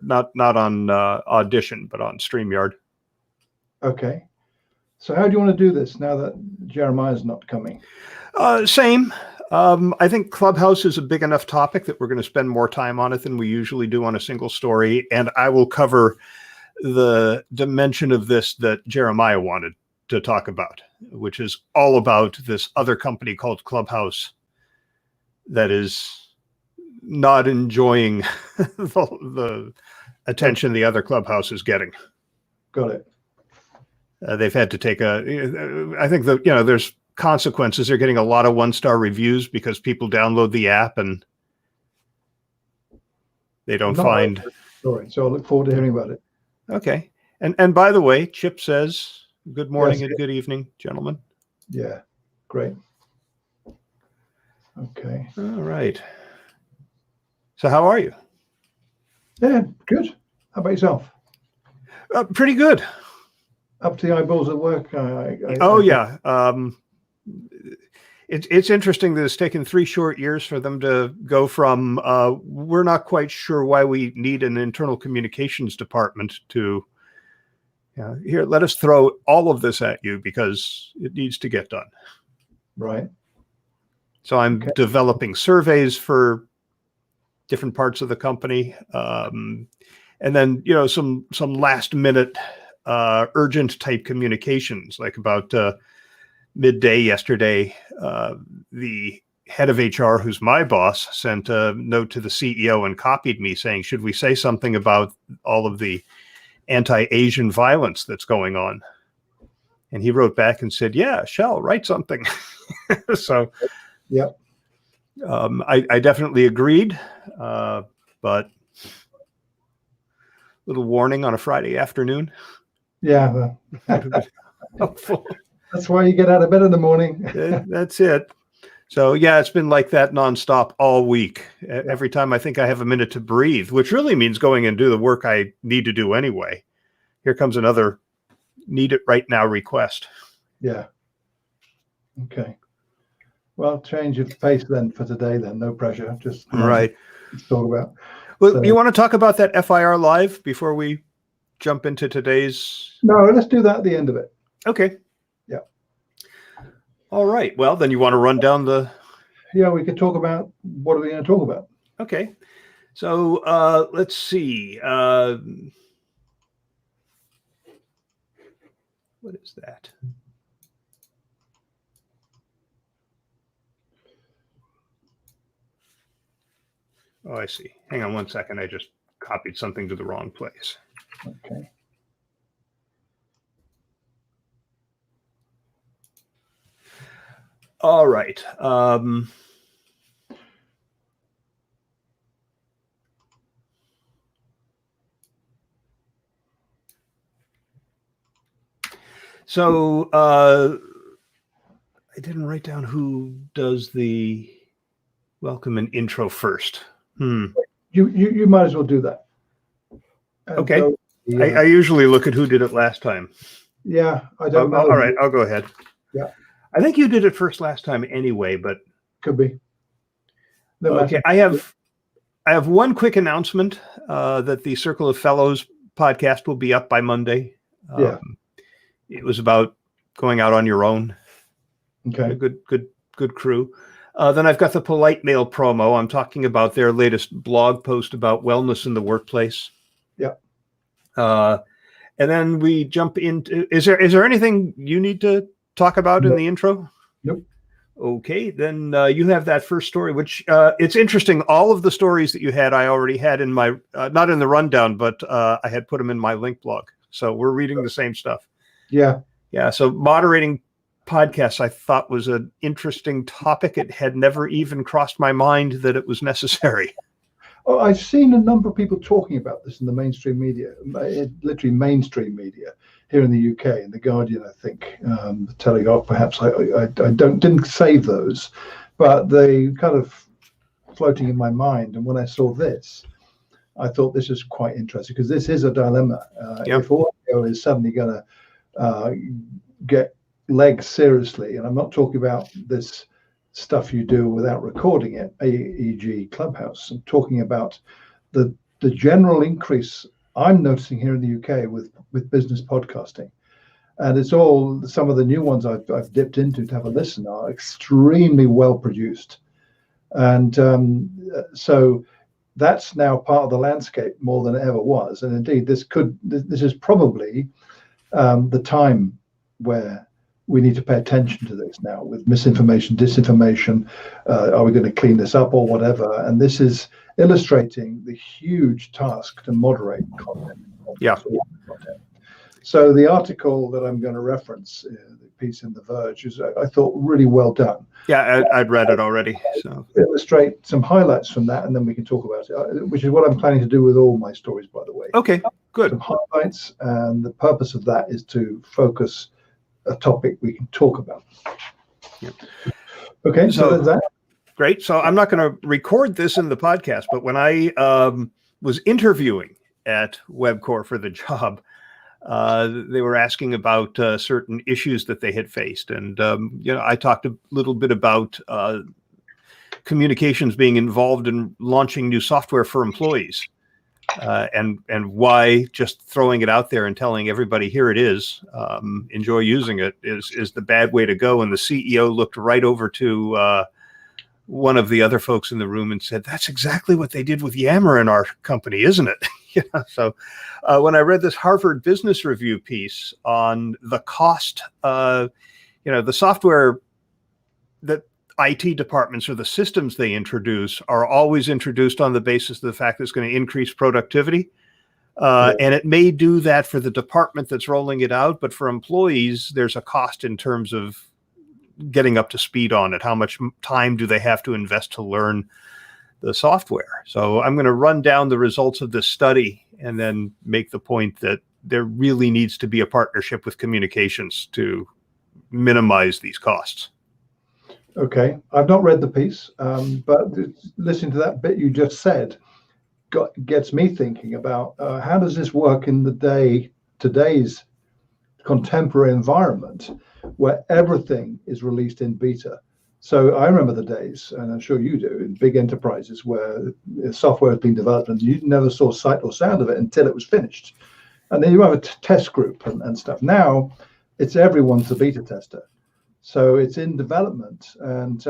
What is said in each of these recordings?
not on Audition, but on StreamYard. Okay. So how do you want to do this now that Jeremiah's not coming? Same. I think Clubhouse is a big enough topic that we're going to spend more time on it than we usually do on a single story. And I will cover the dimension of this that Jeremiah wanted to talk about, which is all about this other company called Clubhouse that is not enjoying the attention the other Clubhouse is getting. Got it. They've had to take I think that, there's consequences. They're getting a lot of 1-star reviews because people download the app and they don't find. Sorry. So I look forward to hearing about it. Okay. And by the way, Chip says, good morning Yes. and good evening, gentlemen. Yeah. Great. Okay. All right. So how are you? Yeah. Good. How about yourself? Pretty good. Up to the eyeballs at work. Yeah. It's interesting that it's taken 3 short years for them to go from we're not quite sure why we need an internal communications department to here, let us throw all of this at you because it needs to get done. Right. So I'm developing surveys for different parts of the company. And then, some last minute urgent type communications, like about midday yesterday, the head of HR, who's my boss, sent a note to the CEO and copied me saying, should we say something about all of the anti-Asian violence that's going on? And he wrote back and said, yeah, Shel, write something. So yep. I definitely agreed, but little warning on a Friday afternoon. Yeah. That's why you get out of bed in the morning. That's it. So yeah, it's been like that nonstop all week. Every time I think I have a minute to breathe, which really means going and do the work I need to do anyway. Here comes another need it right now request. Yeah. Okay. Well, change of pace then for today then. No pressure. Just right. Let's talk about. Well, so, you want to talk about that FIR Live before we jump into today's? No, let's do that at the end of it. Okay. Yeah. All right. Well, then you want to run down the. Yeah, we could talk about what are we going to talk about? Okay. So let's see. What is that? Oh, I see. Hang on one second. I just copied something to the wrong place. Okay. All right. So I didn't write down who does the welcome and intro first. You might as well do that. And okay. So, yeah. I usually look at who did it last time. Yeah, I don't know. All right, I'll go ahead. Yeah. I think you did it first last time anyway, but could be. No okay, I have one quick announcement that the Circle of Fellows podcast will be up by Monday. Yeah. It was about going out on your own. Okay. A good crew. Then I've got the Polite Mail promo. I'm talking about their latest blog post about wellness in the workplace. Yeah. And then we jump into, is there anything you need to talk about in the intro? Nope. Okay, then you have that first story, which it's interesting. All of the stories that you had, I already had in my, not in the rundown, but I had put them in my link blog. So we're reading the same stuff. Yeah. Yeah. So moderating podcasts, I thought was an interesting topic. It had never even crossed my mind that it was necessary. Oh, I've seen a number of people talking about this in the mainstream media, literally mainstream media here in the UK, in the Guardian, I think, the Telegraph, perhaps. I didn't save those, but they kind of floating in my mind. And when I saw this, I thought this is quite interesting because this is a dilemma. If audio is suddenly going to get legs seriously, and I'm not talking about this stuff you do without recording it, e.g. Clubhouse. I'm talking about the the general increase I'm noticing here in the UK with business podcasting, and it's all, some of the new ones I've dipped into to have a listen are extremely well produced, and so that's now part of the landscape more than it ever was. And indeed, this is probably the time where we need to pay attention to this now, with misinformation, disinformation. Are we going to clean this up or whatever? And this is illustrating the huge task to moderate content. Yeah. So the article that I'm going to reference, the piece in The Verge, is, I thought, really well done. Yeah, I'd read it already. So illustrate some highlights from that, and then we can talk about it, which is what I'm planning to do with all my stories, by the way. Okay, good. Some highlights, and the purpose of that is to focus a topic we can talk about. Yeah. Okay, so there's that. Great. So I'm not going to record this in the podcast, but when I was interviewing at WebCore for the job, they were asking about certain issues that they had faced. And, I talked a little bit about communications being involved in launching new software for employees, and why just throwing it out there and telling everybody, here it is, enjoy using it, is the bad way to go. And the CEO looked right over to one of the other folks in the room and said, that's exactly what they did with Yammer in our company, isn't it? So when I read this Harvard Business Review piece on the cost, the software that IT departments or the systems they introduce are always introduced on the basis of the fact that it's going to increase productivity. And it may do that for the department that's rolling it out, but for employees, there's a cost in terms of getting up to speed on it. How much time do they have to invest to learn the software? So I'm going to run down the results of this study and then make the point that there really needs to be a partnership with communications to minimize these costs. Okay, I've not read the piece, but listening to that bit you just said gets me thinking about how does this work in today's contemporary environment where everything is released in beta. So I remember the days, and I'm sure you do, in big enterprises where software has been developed and you never saw sight or sound of it until it was finished. And then you have a test group and stuff. Now it's everyone's a beta tester. So it's in development, and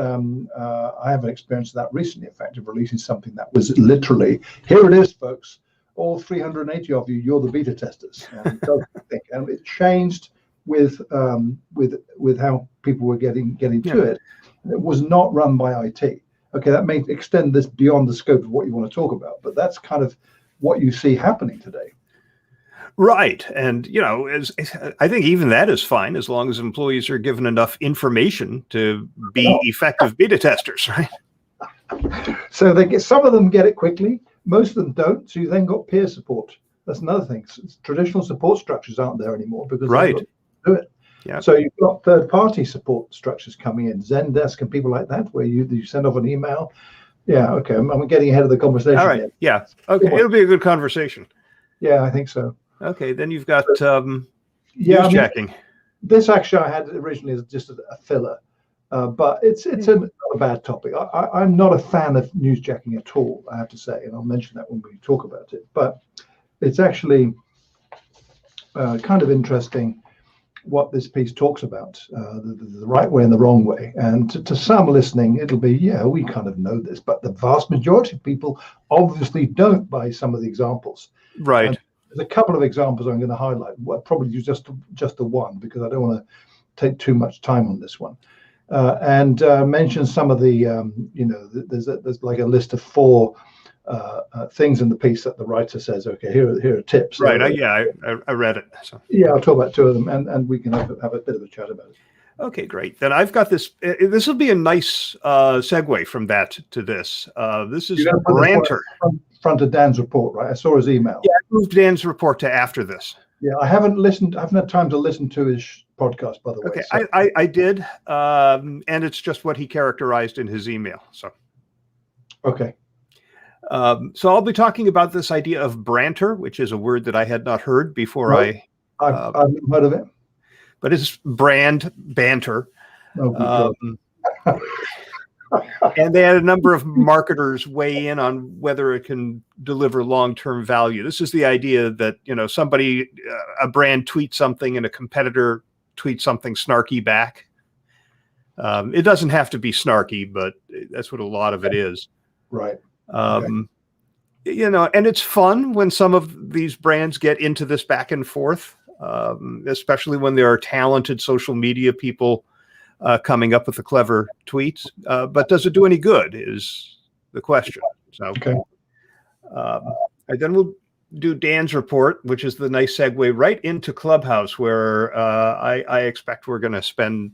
I haven't experienced that recently, in fact, of releasing something that was literally, here it is, folks, all 380 of you, you're the beta testers. And it changed with how people were getting to it. It was not run by IT. Okay, that may extend this beyond the scope of what you want to talk about, but that's kind of what you see happening today. Right. And, I think even that is fine as long as employees are given enough information to be effective beta testers, right? So some of them get it quickly, most of them don't. So you then got peer support. That's another thing. Traditional support structures aren't there anymore because right. Do it. Yeah. So you've got third-party support structures coming in, Zendesk and people like that, where you send off an email. Yeah. Okay. I'm getting ahead of the conversation. All right. Here. Yeah. Okay. It'll be a good conversation. Yeah, I think so. Okay, then you've got newsjacking. This actually I had originally as just a filler, but it's not a bad topic. I'm not a fan of newsjacking at all, I have to say, and I'll mention that when we talk about it. But it's actually kind of interesting what this piece talks about, the right way and the wrong way. And to some listening, it'll be, yeah, we kind of know this, but the vast majority of people obviously don't, by some of the examples. Right. And there's a couple of examples I'm going to highlight. Well, probably just the one, because I don't want to take too much time on this one. And mention some of the, there's like a list of 4 things in the piece that the writer says, okay, here are tips. Right. I read it. So. Yeah, I'll talk about 2 of them, and we can have a bit of a chat about it. Okay, great. Then I've got this. This will be a nice segue from that to this. This is Branter. Front of Dan's report, right? I saw his email. Yeah, I moved Dan's report to after this. Yeah, I haven't had time to listen to his podcast, by the way. Okay, so. I did, and it's just what he characterized in his email. So. Okay. So I'll be talking about this idea of Branter, which is a word that I had not heard before. I've never heard of it. But it's brand banter. And they had a number of marketers weigh in on whether it can deliver long-term value. This is the idea that, somebody, a brand tweets something and a competitor tweets something snarky back. It doesn't have to be snarky, but that's what a lot of it is. Right. And it's fun when some of these brands get into this back and forth, especially when there are talented social media people coming up with the clever tweets. But does it do any good is the question. So, okay. And then we'll do Dan's report, which is the nice segue right into Clubhouse, where I expect we're going to spend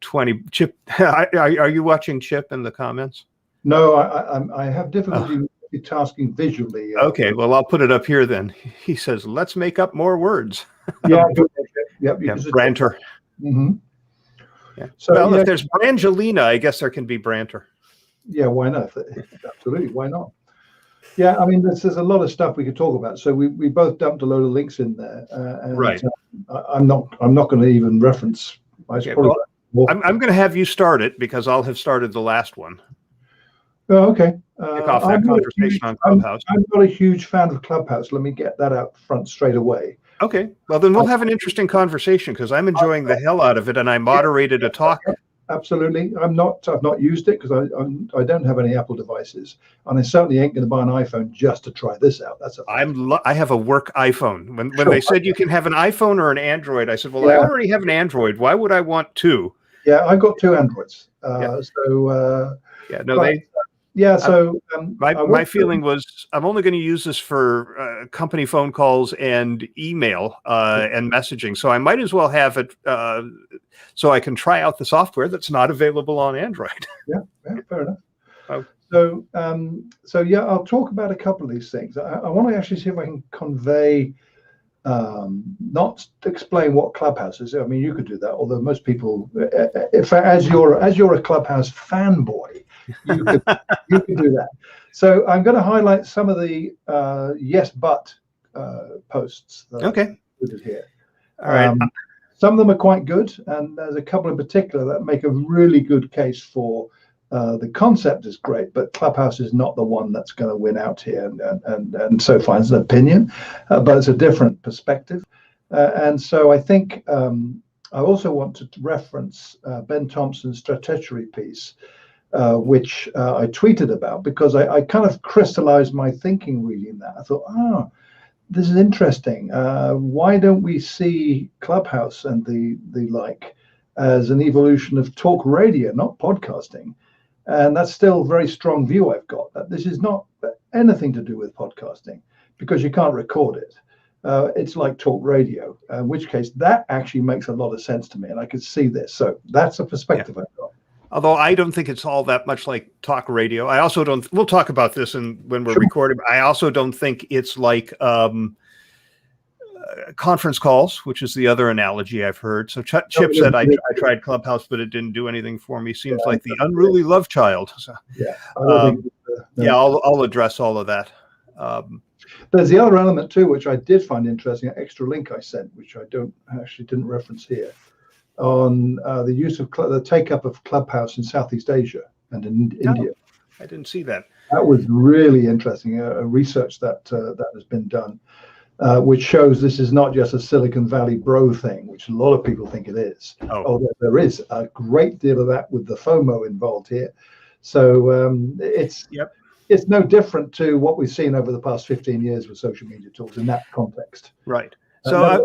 20. Chip, are you watching Chip in the comments? No, I have difficulty tasking visually. Okay, well, I'll put it up here then. He says, "Let's make up more words." Yeah, Branter. Mm-hmm. Yeah. So, if there's Brangelina, I guess there can be Branter. Yeah, why not? Absolutely, why not? Yeah, I mean, there's a lot of stuff we could talk about. So we both dumped a load of links in there, and right. I'm not going to even reference. Okay, well, I'm going to have you start it because I'll have started the last one. Oh, okay. Kick off that conversation on Clubhouse. I'm not a huge fan of Clubhouse. Let me get that out front straight away. Okay. Well, then we'll have an interesting conversation because I'm enjoying the hell out of it, and I moderated a talk. Absolutely. I've not used it because I don't have any Apple devices, and I certainly ain't going to buy an iPhone just to try this out. I have a work iPhone. When they said you can have an iPhone or an Android, I said, well, I already have an Android. Why would I want two? Yeah, I've got two Androids. My feeling was I'm only going to use this for company phone calls and email and messaging. So I might as well have it so I can try out the software that's not available on Android. Yeah, fair enough. Oh. So I'll talk about a couple of these things. I want to actually see if I can convey, not explain what Clubhouse is. I mean, you could do that, although most people, as you're a Clubhouse fanboy, you could do that. So I'm going to highlight some of the yes but posts that I included here. All right. Some of them are quite good, and there's a couple in particular that make a really good case for the concept is great, but Clubhouse is not the one that's going to win out here, and so far it's an opinion, but it's a different perspective. And so I think I also want to reference Ben Thompson's strategy piece, which I tweeted about because I kind of crystallized my thinking reading that. I thought, this is interesting. Why don't we see Clubhouse and the like as an evolution of talk radio, not podcasting? And that's still a very strong view I've got, that this is not anything to do with podcasting because you can't record it. It's like talk radio, in which case that actually makes a lot of sense to me, and I could see this. So that's a perspective I've got. Although I don't think it's all that much like talk radio. I also don't, we'll talk about this when we're recording. I also don't think it's like conference calls, which is the other analogy I've heard. So Chip said I tried Clubhouse, but it didn't do anything for me. Seems like the unruly love child. So, I'll address all of that. There's the other element too, which I did find interesting, an extra link I sent, which I didn't reference here, on the use of the take-up of Clubhouse in Southeast Asia and in India. I didn't see that. That was really interesting, research that has been done, which shows this is not just a Silicon Valley bro thing, which a lot of people think it is. Although there is a great deal of that with the FOMO involved here. So it's no different to what we've seen over the past 15 years with social media tools in that context. Right. So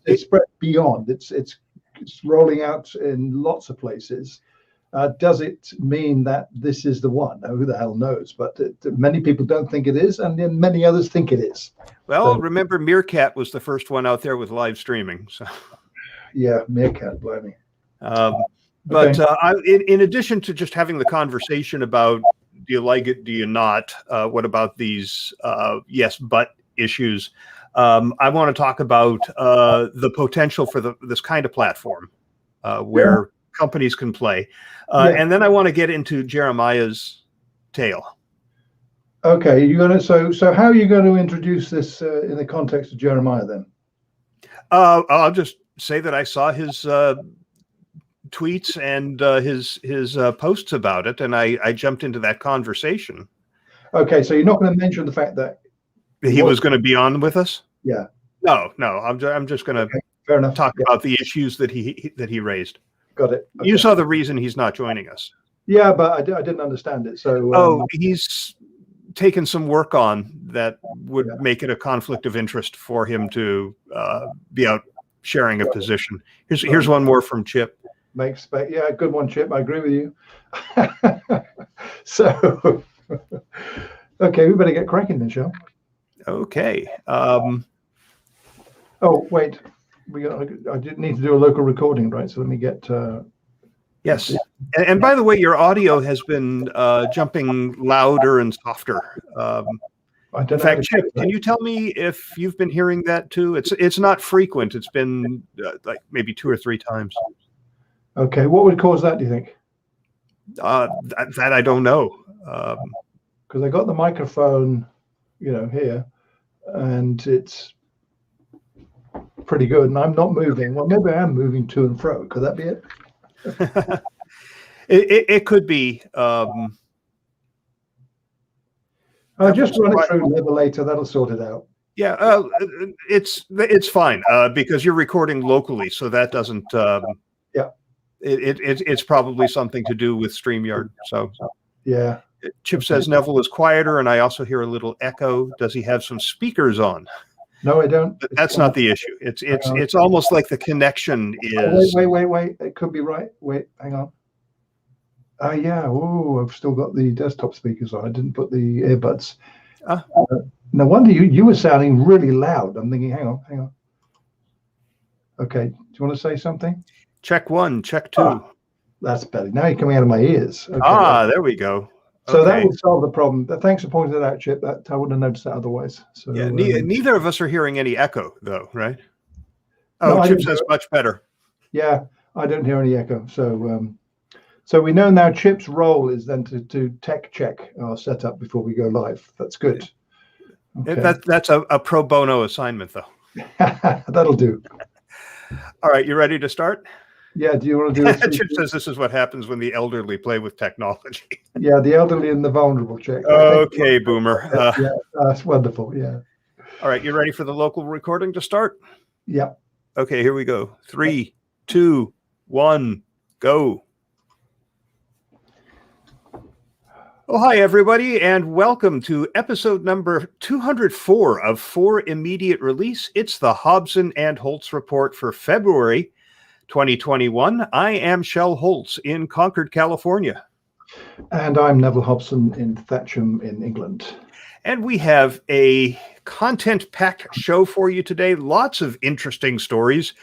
it's spread beyond. It's rolling out in lots of places. Does it mean that this is the one? Who the hell knows? But many people don't think it is, and then many others think it is. Well, remember, Meerkat was the first one out there with live streaming. So, yeah, Meerkat, blimey. But in addition to just having the conversation about do you like it, do you not? What about these yes but issues? I want to talk about the potential for this kind of platform where companies can play. And then I want to get into Jeremiah's tale. Okay, so how are you going to introduce this in the context of Jeremiah then? I'll just say that I saw his tweets and his posts about it, and I jumped into that conversation. Okay, so you're not going to mention the fact that he was going to be on with us? Yeah. No. I'm just going to fair enough. talk about the issues that he raised. Got it. Okay. You saw the reason he's not joining us. Yeah, but I didn't understand it. So he's taken some work on that would make it a conflict of interest for him to be out sharing a position. Here's one more from Chip. Yeah, good one, Chip. I agree with you. So, okay, we better get cracking then, Shel. Okay. Oh, wait. I did need to do a local recording, right? So let me get. Yes. And by the way, your audio has been jumping louder and softer. In fact, Chip, can you tell me if you've been hearing that too? It's not frequent. It's been like maybe 2 or 3 times. Okay. What would cause that, do you think? That I don't know. Because I got the microphone, here, and it's pretty good, and I'm not moving. Well, maybe I am moving to and fro. Could that be it? It could be. I'll just run it through Levelator. That'll sort it out. Yeah, it's fine because you're recording locally, so that doesn't. Yeah. It's probably something to do with StreamYard. So. Yeah. Chip says Neville is quieter, and I also hear a little echo. Does he have some speakers on? No, I don't. But that's not the issue. It's almost like the connection is. Wait. It could be right. Wait, hang on. Yeah. Oh, I've still got the desktop speakers on. I didn't put the earbuds. No wonder you were sounding really loud. I'm thinking, hang on. Okay. Do you want to say something? Check 1, check 2. That's better. Now you're coming out of my ears. Okay. There we go. So that would solve the problem. Thanks for pointing that out, Chip. That I wouldn't have noticed that otherwise. So yeah, neither of us are hearing any echo, though, right? Oh, no, Chip says much better. Yeah, I don't hear any echo. So we know now Chip's role is then to tech check our setup before we go live. That's good. Okay. That's a pro bono assignment, though. That'll do. All right, you ready to start? Yeah, do you want to do it? Chip says this is what happens when the elderly play with technology. Yeah, the elderly and the vulnerable check. Okay, Boomer. Yeah, that's wonderful, yeah. All right, you ready for the local recording to start? Yeah. Okay, here we go. 3, 2, 1, go. Oh, hi, everybody, and welcome to episode number 204 of For Immediate Release. It's the Hobson and Holtz Report for February 2021. I am Shel Holtz in Concord, California. And I'm Neville Hobson in Thatcham in England. And we have a content-packed show for you today. Lots of interesting stories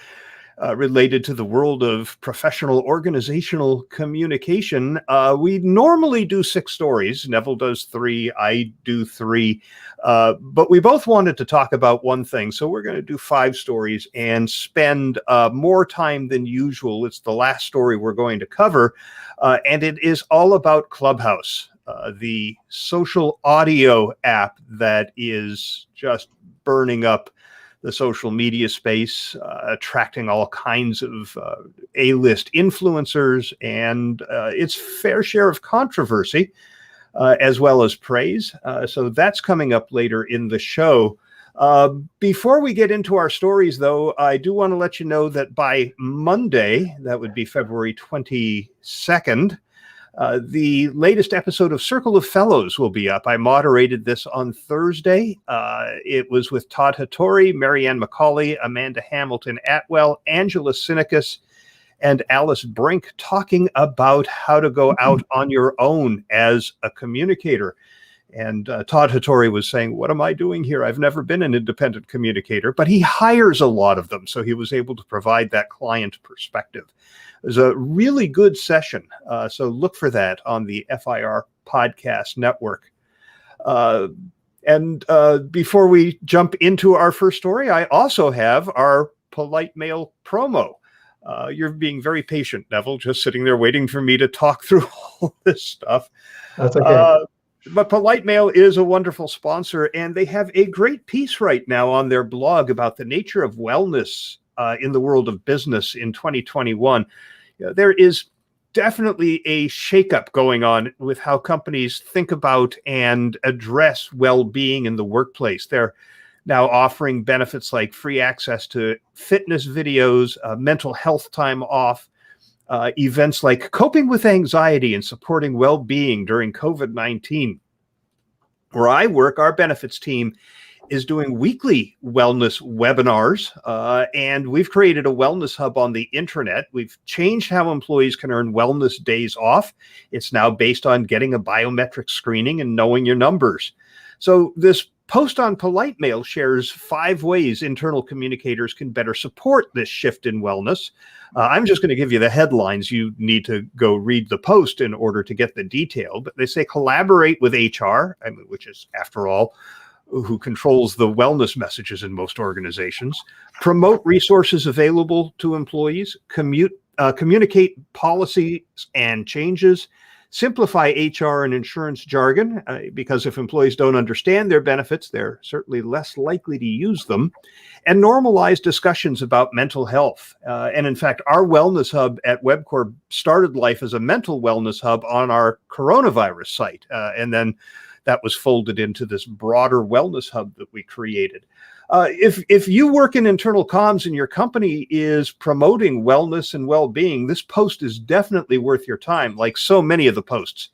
related to the world of professional organizational communication. We normally do 6 stories. Neville does 3, I do 3. But we both wanted to talk about one thing. So we're going to do 5 stories and spend more time than usual. It's the last story we're going to cover. And it is all about Clubhouse, the social audio app that is just burning up the social media space, attracting all kinds of A-list influencers and its fair share of controversy, as well as praise. So that's coming up later in the show. Before we get into our stories, though, I do want to let you know that by Monday, that would be February 22nd, the latest episode of Circle of Fellows will be up. I moderated this on Thursday. It was with Todd Hattori, Marianne McCauley, Amanda Hamilton Atwell, Angela Sinicus, and Alice Brink talking about how to go out on your own as a communicator. And Todd Hattori was saying, what am I doing here? I've never been an independent communicator, but he hires a lot of them. So he was able to provide that client perspective. It was a really good session. So look for that on the FIR Podcast Network. And before we jump into our first story, I also have our Polite Mail promo. You're being very patient, Neville, just sitting there waiting for me to talk through all this stuff. That's okay. But Polite Mail is a wonderful sponsor, and they have a great piece right now on their blog about the nature of wellness in the world of business in 2021. there is definitely a shakeup going on with how companies think about and address well-being in the workplace. They're now offering benefits like free access to fitness videos, mental health time off, events like coping with anxiety and supporting well-being during COVID-19. Where I work, our benefits team is doing weekly wellness webinars, and we've created a wellness hub on the internet. We've changed how employees can earn wellness days off. It's now based on getting a biometric screening and knowing your numbers. So this post on Polite Mail shares 5 ways internal communicators can better support this shift in wellness. I'm just going to give you the headlines. You need to go read the post in order to get the detail. But they say collaborate with HR, which is, after all, who controls the wellness messages in most organizations, promote resources available to employees, communicate policies and changes, simplify HR and insurance jargon, because if employees don't understand their benefits, they're certainly less likely to use them, and normalize discussions about mental health. And in fact, our wellness hub at WebCorp started life as a mental wellness hub on our coronavirus site, and then that was folded into this broader wellness hub that we created. If you work in internal comms and your company is promoting wellness and well-being, this post is definitely worth your time, like so many of the posts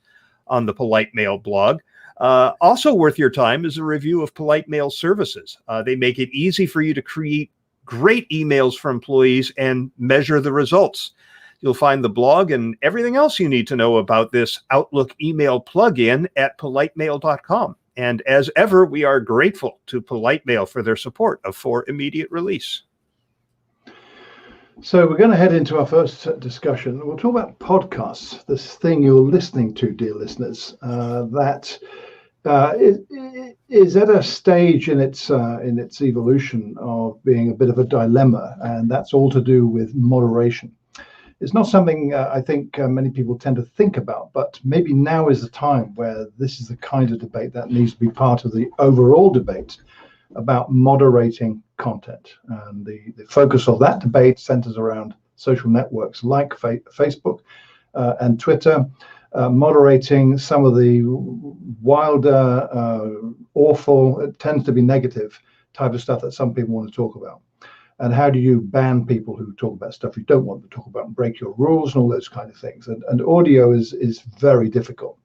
on the Polite Mail blog. Also worth your time is a review of Polite Mail services. They make it easy for you to create great emails for employees and measure the results. You'll find the blog and everything else you need to know about this Outlook email plugin at politemail.com. And as ever, we are grateful to Polite Mail for their support of For Immediate Release. So we're going to head into our first discussion. We'll talk about podcasts, this thing you're listening to, dear listeners, that is at a stage in its evolution of being a bit of a dilemma, and that's all to do with moderation. It's not something I think many people tend to think about, but maybe now is the time where this is the kind of debate that needs to be part of the overall debate about moderating content. And the focus of that debate centers around social networks like Facebook and Twitter, moderating some of the wilder, awful, it tends to be negative type of stuff that some people want to talk about. And how do you ban people who talk about stuff you don't want to talk about and break your rules and all those kind of things? And audio is very difficult.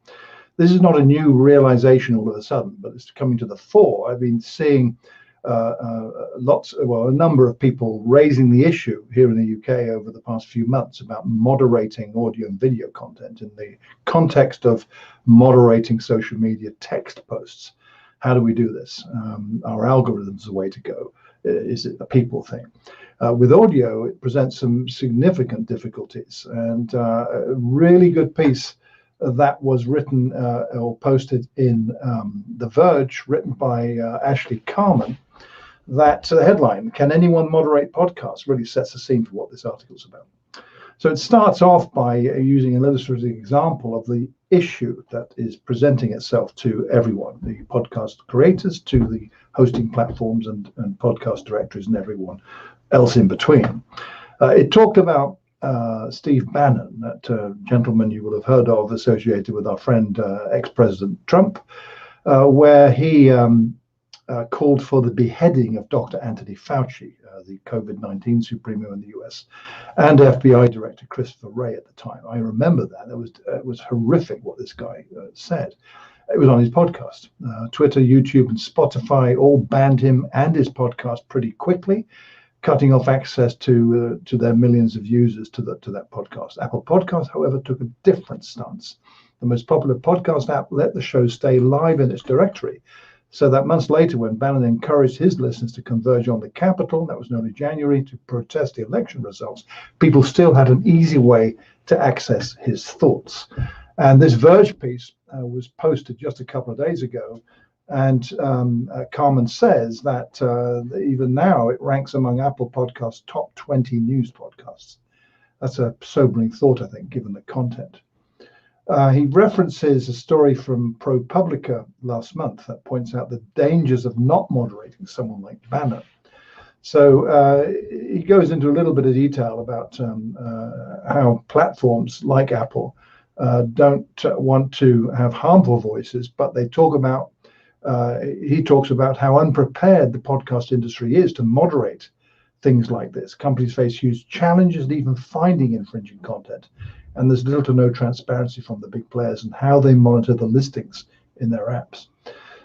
This is not a new realization all of a sudden, but it's coming to the fore. I've been seeing a number of people raising the issue here in the UK over the past few months about moderating audio and video content in the context of moderating social media text posts. How do we do this? Our algorithms are the way to go. Is it a people thing? With audio, it presents some significant difficulties, and a really good piece that was written or posted in The Verge, written by Ashley Carman, that the headline, "Can Anyone Moderate Podcasts?" really sets the scene for what this article is about. So it starts off by using an illustrative example of the issue that is presenting itself to everyone, the podcast creators, to the hosting platforms and podcast directories and everyone else in between. It talked about Steve Bannon, that gentleman you will have heard of associated with our friend ex-President Trump, where he called for the beheading of Dr. Anthony Fauci, the COVID-19 supremo in the US, and FBI Director Christopher Wray at the time. I remember that. It was horrific what this guy said. It was on his podcast. Twitter, YouTube, and Spotify all banned him and his podcast pretty quickly, cutting off access to their millions of users to that podcast. Apple Podcasts, however, took a different stance. The most popular podcast app let the show stay live in its directory, so that months later, when Bannon encouraged his listeners to converge on the Capitol, that was in early January, to protest the election results, people still had an easy way to access his thoughts. And this Verge piece was posted just a couple of days ago, and Carmen says that even now it ranks among Apple Podcasts' top 20 news podcasts. That's a sobering thought, I think, given the content. He references a story from ProPublica last month that points out the dangers of not moderating someone like Bannon. So he goes into a little bit of detail about how platforms like Apple don't want to have harmful voices, but they talk about, he talks about how unprepared the podcast industry is to moderate things like this. Companies face huge challenges in even finding infringing content, and there's little to no transparency from the big players and how they monitor the listings in their apps.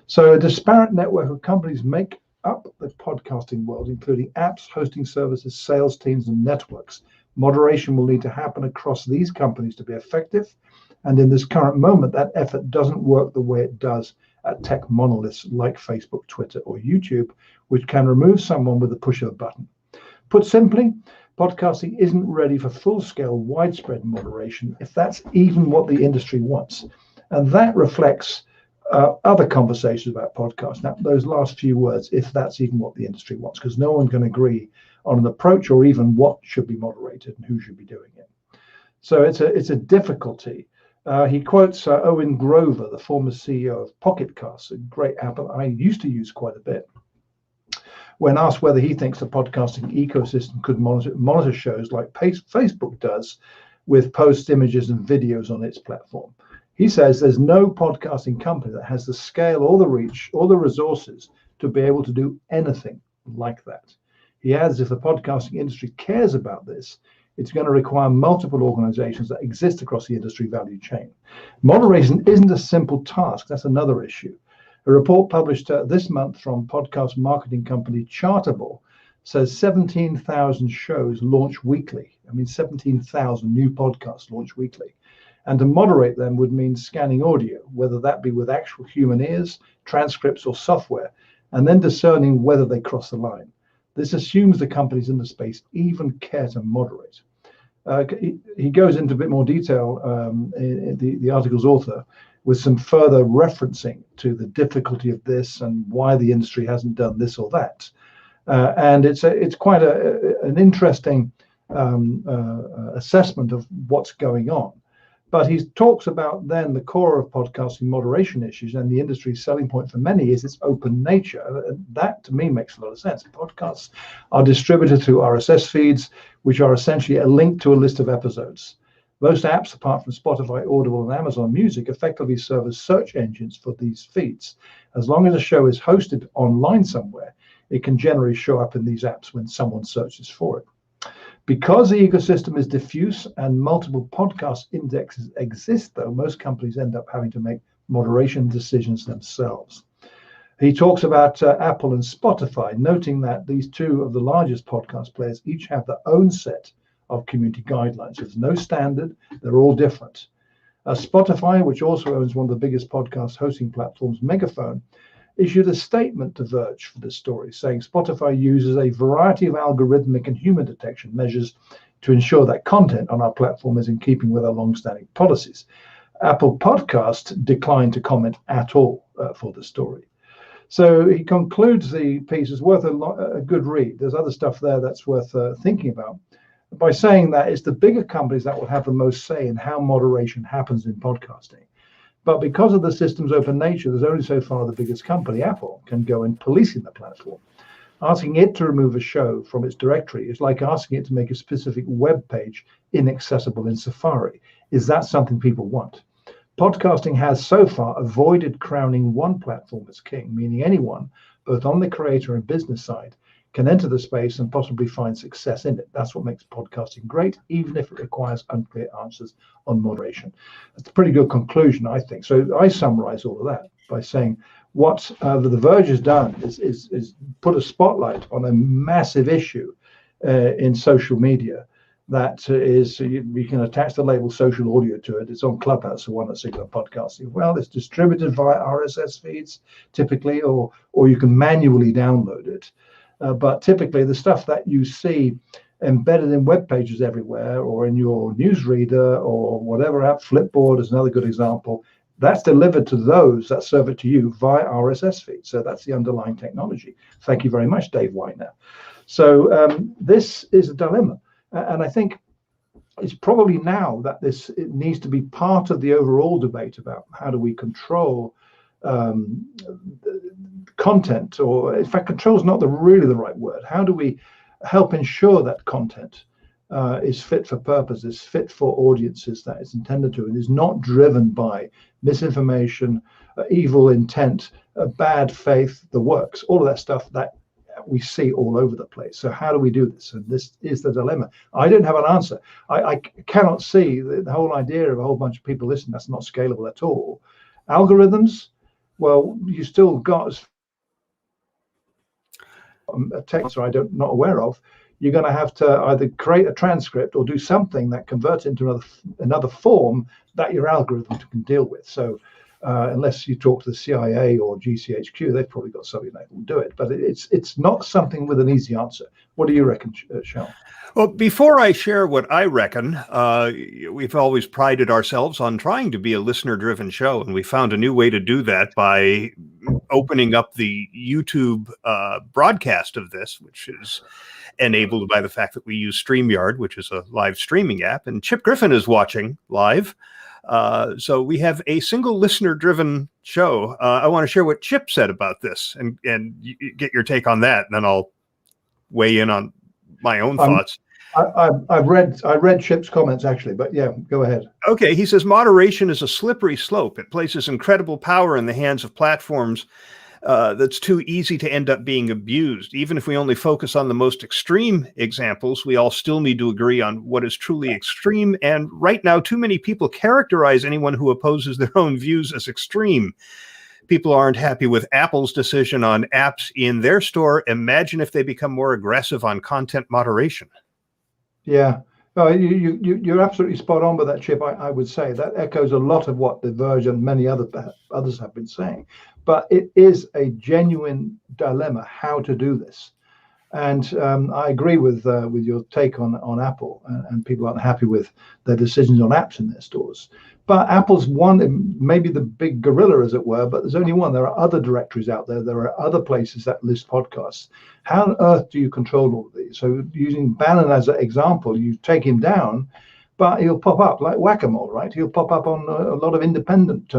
So a disparate network of companies make up the podcasting world, including apps, hosting services, sales teams, and networks. Moderation will need to happen across these companies to be effective, and in this current moment, that effort doesn't work the way it does at tech monoliths like Facebook, Twitter, or YouTube, which can remove someone with the push of a button. Put simply, podcasting isn't ready for full-scale, widespread moderation, if that's even what the industry wants. And that reflects other conversations about podcasts. Now, those last few words, if that's even what the industry wants, because no one can agree on an approach or even what should be moderated and who should be doing it. So it's a difficulty. He quotes Owen Grover, the former CEO of Pocket Casts, a great app I used to use quite a bit. When asked whether he thinks the podcasting ecosystem could monitor shows like Facebook does with posts, images, and videos on its platform, he says there's no podcasting company that has the scale or the reach or the resources to be able to do anything like that. He adds, if the podcasting industry cares about this, it's going to require multiple organizations that exist across the industry value chain. Moderation isn't a simple task. That's another issue. A report published this month from podcast marketing company Chartable says 17,000 shows launch weekly. I mean, 17,000 new podcasts launch weekly. And to moderate them would mean scanning audio, whether that be with actual human ears, transcripts, or software, and then discerning whether they cross the line. This assumes the companies in the space even care to moderate. He goes into a bit more detail, the article's author, with some further referencing to the difficulty of this and why the industry hasn't done this or that. And it's quite an interesting assessment of what's going on. But he talks about then the core of podcasting moderation issues, and the industry's selling point for many is its open nature. That to me makes a lot of sense. Podcasts are distributed through RSS feeds, which are essentially a link to a list of episodes. Most apps, apart from Spotify, Audible, and Amazon Music, effectively serve as search engines for these feeds. As long as a show is hosted online somewhere, it can generally show up in these apps when someone searches for it. Because the ecosystem is diffuse and multiple podcast indexes exist, though, most companies end up having to make moderation decisions themselves. He talks about Apple and Spotify, noting that these two of the largest podcast players each have their own set of community guidelines. There's no standard, they're all different. Spotify, which also owns one of the biggest podcast hosting platforms, Megaphone, issued a statement to Verge for this story, saying Spotify uses a variety of algorithmic and human detection measures to ensure that content on our platform is in keeping with our long-standing policies. Apple Podcast declined to comment at all for the story. So he concludes the piece is worth a good read. There's other stuff there that's worth thinking about, by saying that it's the bigger companies that will have the most say in how moderation happens in podcasting. But because of the system's open nature, there's only so far the biggest company, Apple, can go in policing the platform. Asking it to remove a show from its directory is like asking it to make a specific web page inaccessible in Safari. Is that something people want? Podcasting has so far avoided crowning one platform as king, meaning anyone, both on the creator and business side, can enter the space and possibly find success in it. That's what makes podcasting great, even if it requires unclear answers on moderation. That's a pretty good conclusion, I think. So I summarize all of that by saying what The Verge has done is put a spotlight on a massive issue in social media that is, you can attach the label social audio to it. It's on Clubhouse, the one that's on podcasting. Well, it's distributed via RSS feeds typically, or you can manually download it. But typically the stuff that you see embedded in web pages everywhere, or in your newsreader or whatever app, Flipboard is another good example, that's delivered to those that serve it to you via RSS feed. So that's the underlying technology. Thank you very much, Dave Weiner. So this is a dilemma. And I think it's probably now that it needs to be part of the overall debate about how do we control content, or in fact, control is not really the right word. How do we help ensure that content is fit for purpose, is fit for audiences that it's intended to, and is not driven by misinformation, evil intent, bad faith, the works, all of that stuff that we see all over the place. So how do we do this? And this is the dilemma. I don't have an answer. I cannot see the whole idea of a whole bunch of people listening. That's not scalable at all. Algorithms, well, you still got a text I don't not aware of. You're going to have to either create a transcript or do something that converts into another form that your algorithm can deal with. So unless you talk to the CIA or GCHQ, they've probably got something that will do it. But it's not something with an easy answer. What do you reckon, Shel? Well, before I share what I reckon, we've always prided ourselves on trying to be a listener-driven show, and we found a new way to do that by opening up the YouTube broadcast of this, which is enabled by the fact that we use StreamYard, which is a live streaming app, and Chip Griffin is watching live. So we have a single listener-driven show. I want to share what Chip said about this and get your take on that, and then I'll weigh in on my own thoughts. I read Chip's comments actually, but yeah, go ahead. Okay, he says moderation is a slippery slope. It places incredible power in the hands of platforms that's too easy to end up being abused. Even if we only focus on the most extreme examples, we all still need to agree on what is truly extreme. And right now, too many people characterize anyone who opposes their own views as extreme. People aren't happy with Apple's decision on apps in their store. Imagine if they become more aggressive on content moderation. Yeah, you're absolutely spot on with that, Chip. I would say that echoes a lot of what The Verge and many others have been saying. But it is a genuine dilemma how to do this. And I agree with your take on Apple, and people aren't happy with their decisions on apps in their stores. But Apple's one, maybe the big gorilla, as it were, but there's only one. There are other directories out there. There are other places that list podcasts. How on earth do you control all of these? So using Bannon as an example, you take him down, but he'll pop up like whack-a-mole, right? He'll pop up on a lot of independent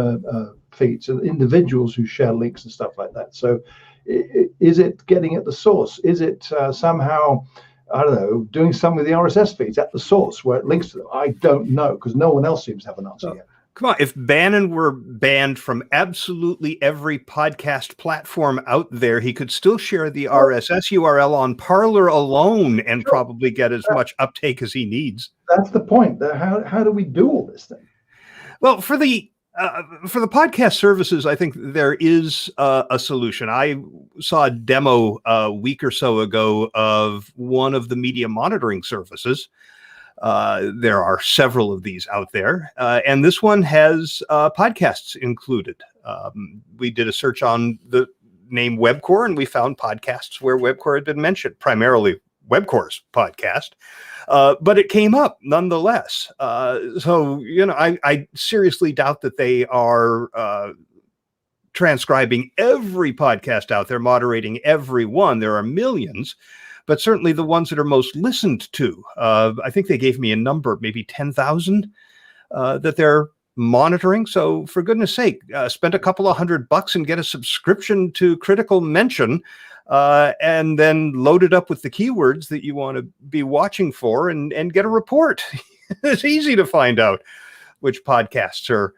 feeds and individuals who share links and stuff like that. So is it getting at the source? Is it somehow, I don't know, doing something with the RSS feeds at the source where it links to them? I don't know, because no one else seems to have an answer yet. Come on, if Bannon were banned from absolutely every podcast platform out there, he could still share the RSS URL on Parler alone and probably get as much uptake as he needs. That's the point. How do we do all this thing? Well, for the podcast services, I think there is a solution. I saw a demo a week or so ago of one of the media monitoring services. There are several of these out there, and this one has podcasts included. We did a search on the name Webcore, and we found podcasts where Webcore had been mentioned, primarily Webcore's podcast. But it came up nonetheless. So, I seriously doubt that they are transcribing every podcast out there, moderating every one. There are millions, but certainly the ones that are most listened to. I think they gave me a number, maybe 10,000 that they're monitoring. So for goodness sake, spend a couple of $100 and get a subscription to Critical Mention. And then load it up with the keywords that you want to be watching for and get a report. It's easy to find out which podcasts are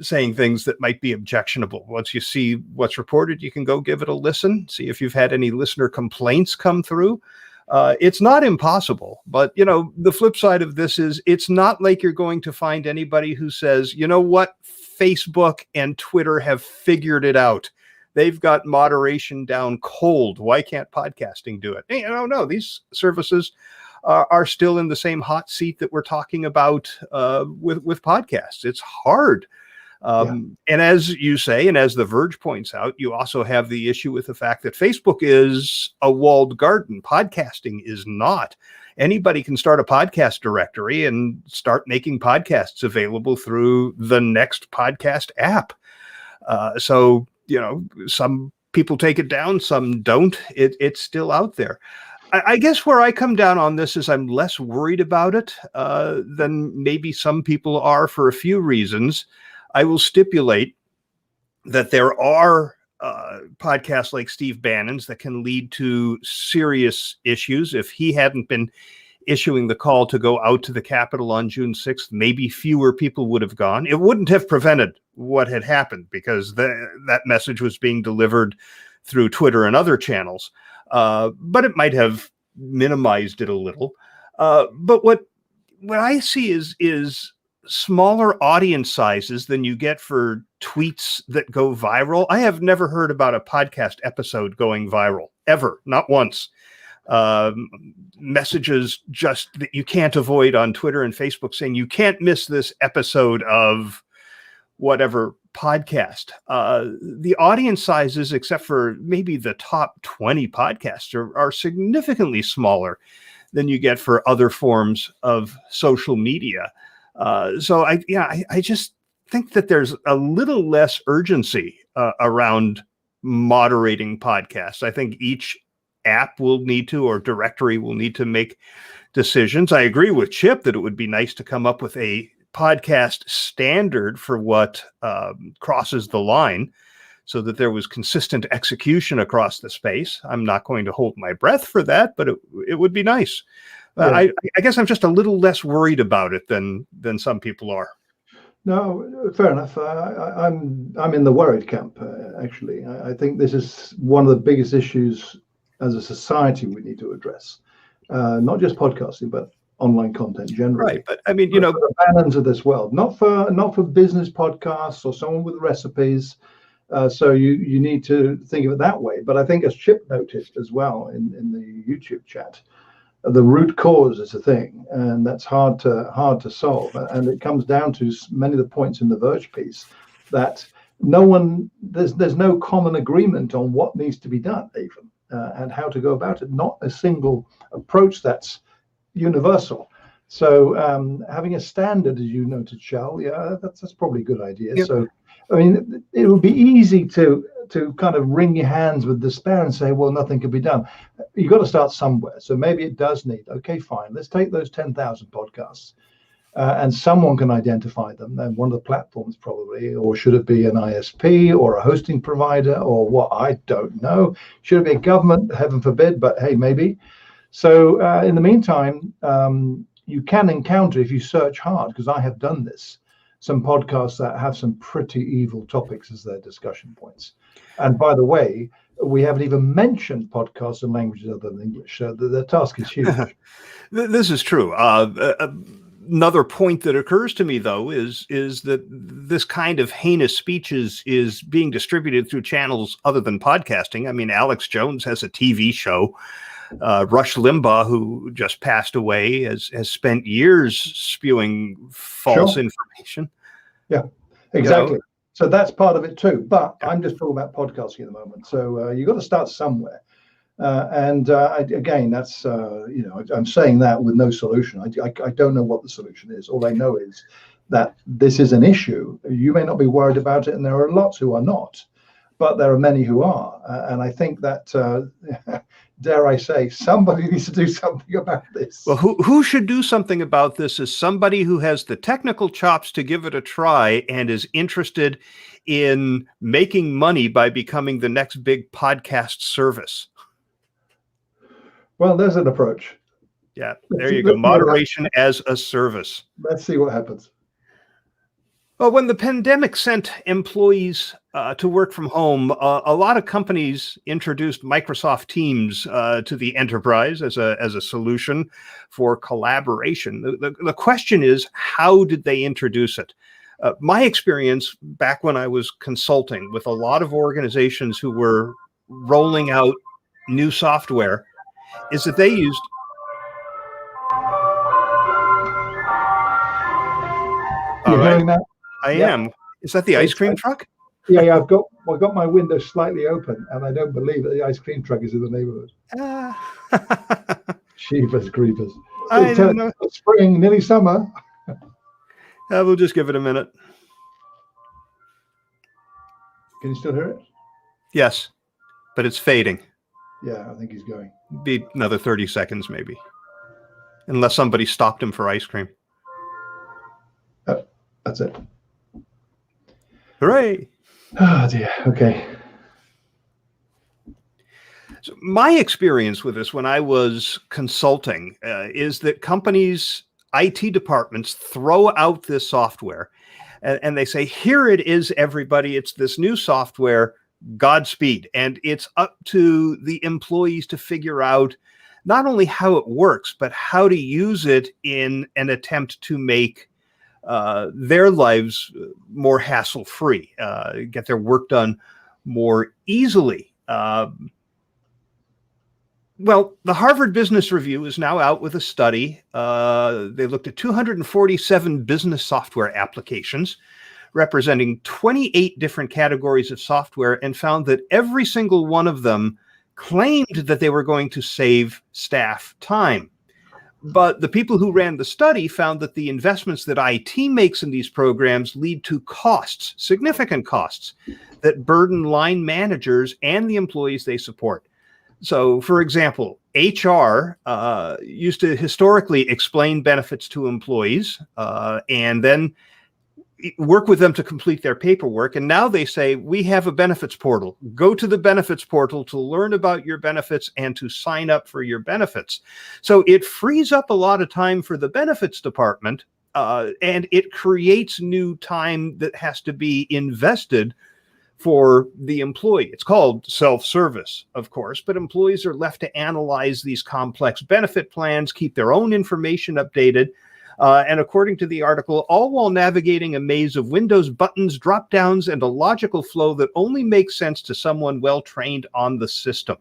saying things that might be objectionable. Once you see what's reported, you can go give it a listen, see if you've had any listener complaints come through. It's not impossible, but the flip side of this is it's not like you're going to find anybody who says, you know what, Facebook and Twitter have figured it out. They've got moderation down cold. Why can't podcasting do it? No, these services are still in the same hot seat that we're talking about with podcasts. It's hard. And as you say, and as The Verge points out, you also have the issue with the fact that Facebook is a walled garden. Podcasting is not. Anybody can start a podcast directory and start making podcasts available through the next podcast app. So some people take it down, some don't. It's still out there. I guess where I come down on this is I'm less worried about it than maybe some people are for a few reasons. I will stipulate that there are podcasts like Steve Bannon's that can lead to serious issues. If he hadn't been issuing the call to go out to the Capitol on June 6th, maybe fewer people would have gone. It wouldn't have prevented what had happened because that message was being delivered through Twitter and other channels. But it might have minimized it a little. But what I see is smaller audience sizes than you get for tweets that go viral. I have never heard about a podcast episode going viral, ever, not once. Messages just that you can't avoid on Twitter and Facebook saying you can't miss this episode of whatever podcast. The audience sizes, except for maybe the top 20 podcasts, are significantly smaller than you get for other forms of social media. So I just think that there's a little less urgency around moderating podcasts. I think each app will need to, or directory will need to make decisions. I agree with Chip that it would be nice to come up with a podcast standard for what crosses the line so that there was consistent execution across the space. I'm not going to hold my breath for that, but it would be nice. Yeah. I guess I'm just a little less worried about it than some people are. No, fair enough. I'm in the worried camp, actually. I think this is one of the biggest issues as a society we need to address. Not just podcasting, but online content generally. Right, but I mean, the Bannons of this world, not for business podcasts or someone with recipes. So you need to think of it that way. But I think, as Chip noted as well in the YouTube chat, the root cause is a thing, and that's hard to solve. And it comes down to many of the points in the Verge piece that there's no common agreement on what needs to be done, even and how to go about it. Not a single approach that's universal. So having a standard, as you noted, Shel, that's probably a good idea. Yep. So I mean, it would be easy to kind of wring your hands with despair and say, well, nothing can be done. You've got to start somewhere. So maybe it does need, okay, fine, let's take those 10,000 podcasts and someone can identify them. And one of the platforms probably, or should it be an ISP or a hosting provider or what? I don't know. Should it be a government? Heaven forbid, but hey, maybe. So in the meantime, you can encounter, if you search hard, because I have done this, some podcasts that have some pretty evil topics as their discussion points. And by the way, we haven't even mentioned podcasts in languages other than English. So the task is huge. This is true. Another point that occurs to me, though, is that this kind of heinous speech is being distributed through channels other than podcasting. I mean, Alex Jones has a TV show. Rush Limbaugh, who just passed away, has spent years spewing false information. Yeah, exactly. So that's part of it too. But I'm just talking about podcasting at the moment. So you've got to start somewhere. Again, that's I'm saying that with no solution. I don't know what the solution is. All I know is that this is an issue. You may not be worried about it, and there are lots who are not, but there are many who are. And I think that, dare I say, somebody needs to do something about this. Well, who should do something about this is somebody who has the technical chops to give it a try and is interested in making money by becoming the next big podcast service. Well, there's an approach. Yeah, there you go. Moderation as a service. Let's see what happens. Well, when the pandemic sent employees to work from home, a lot of companies introduced Microsoft Teams to the enterprise as a solution for collaboration. The question is, how did they introduce it? My experience back when I was consulting with a lot of organizations who were rolling out new software is that they used You're hearing that? I am. Is that the ice cream truck? Yeah. I've got my window slightly open, and I don't believe that the ice cream truck is in the neighborhood. Jeepers creepers! It's spring, nearly summer. We'll just give it a minute. Can you still hear it? Yes, but it's fading. Yeah, I think he's going. Be another 30 seconds, maybe, unless somebody stopped him for ice cream. That's it. Hooray! Oh dear. Okay. So my experience with this when I was consulting is that companies, IT departments throw out this software and they say, here it is, everybody. It's this new software, Godspeed. And it's up to the employees to figure out not only how it works, but how to use it in an attempt to make their lives more hassle-free, get their work done more easily. Well, the Harvard Business Review is now out with a study. They looked at 247 business software applications representing 28 different categories of software and found that every single one of them claimed that they were going to save staff time. But the people who ran the study found that the investments that IT makes in these programs lead to costs, significant costs, that burden line managers and the employees they support. So, for example, HR used to historically explain benefits to employees and then work with them to complete their paperwork. And now they say, we have a benefits portal. Go to the benefits portal to learn about your benefits and to sign up for your benefits. So it frees up a lot of time for the benefits department and it creates new time that has to be invested for the employee. It's called self-service, of course, but employees are left to analyze these complex benefit plans, keep their own information updated, and according to the article, all while navigating a maze of windows, buttons, drop-downs, and a logical flow that only makes sense to someone well-trained on the system.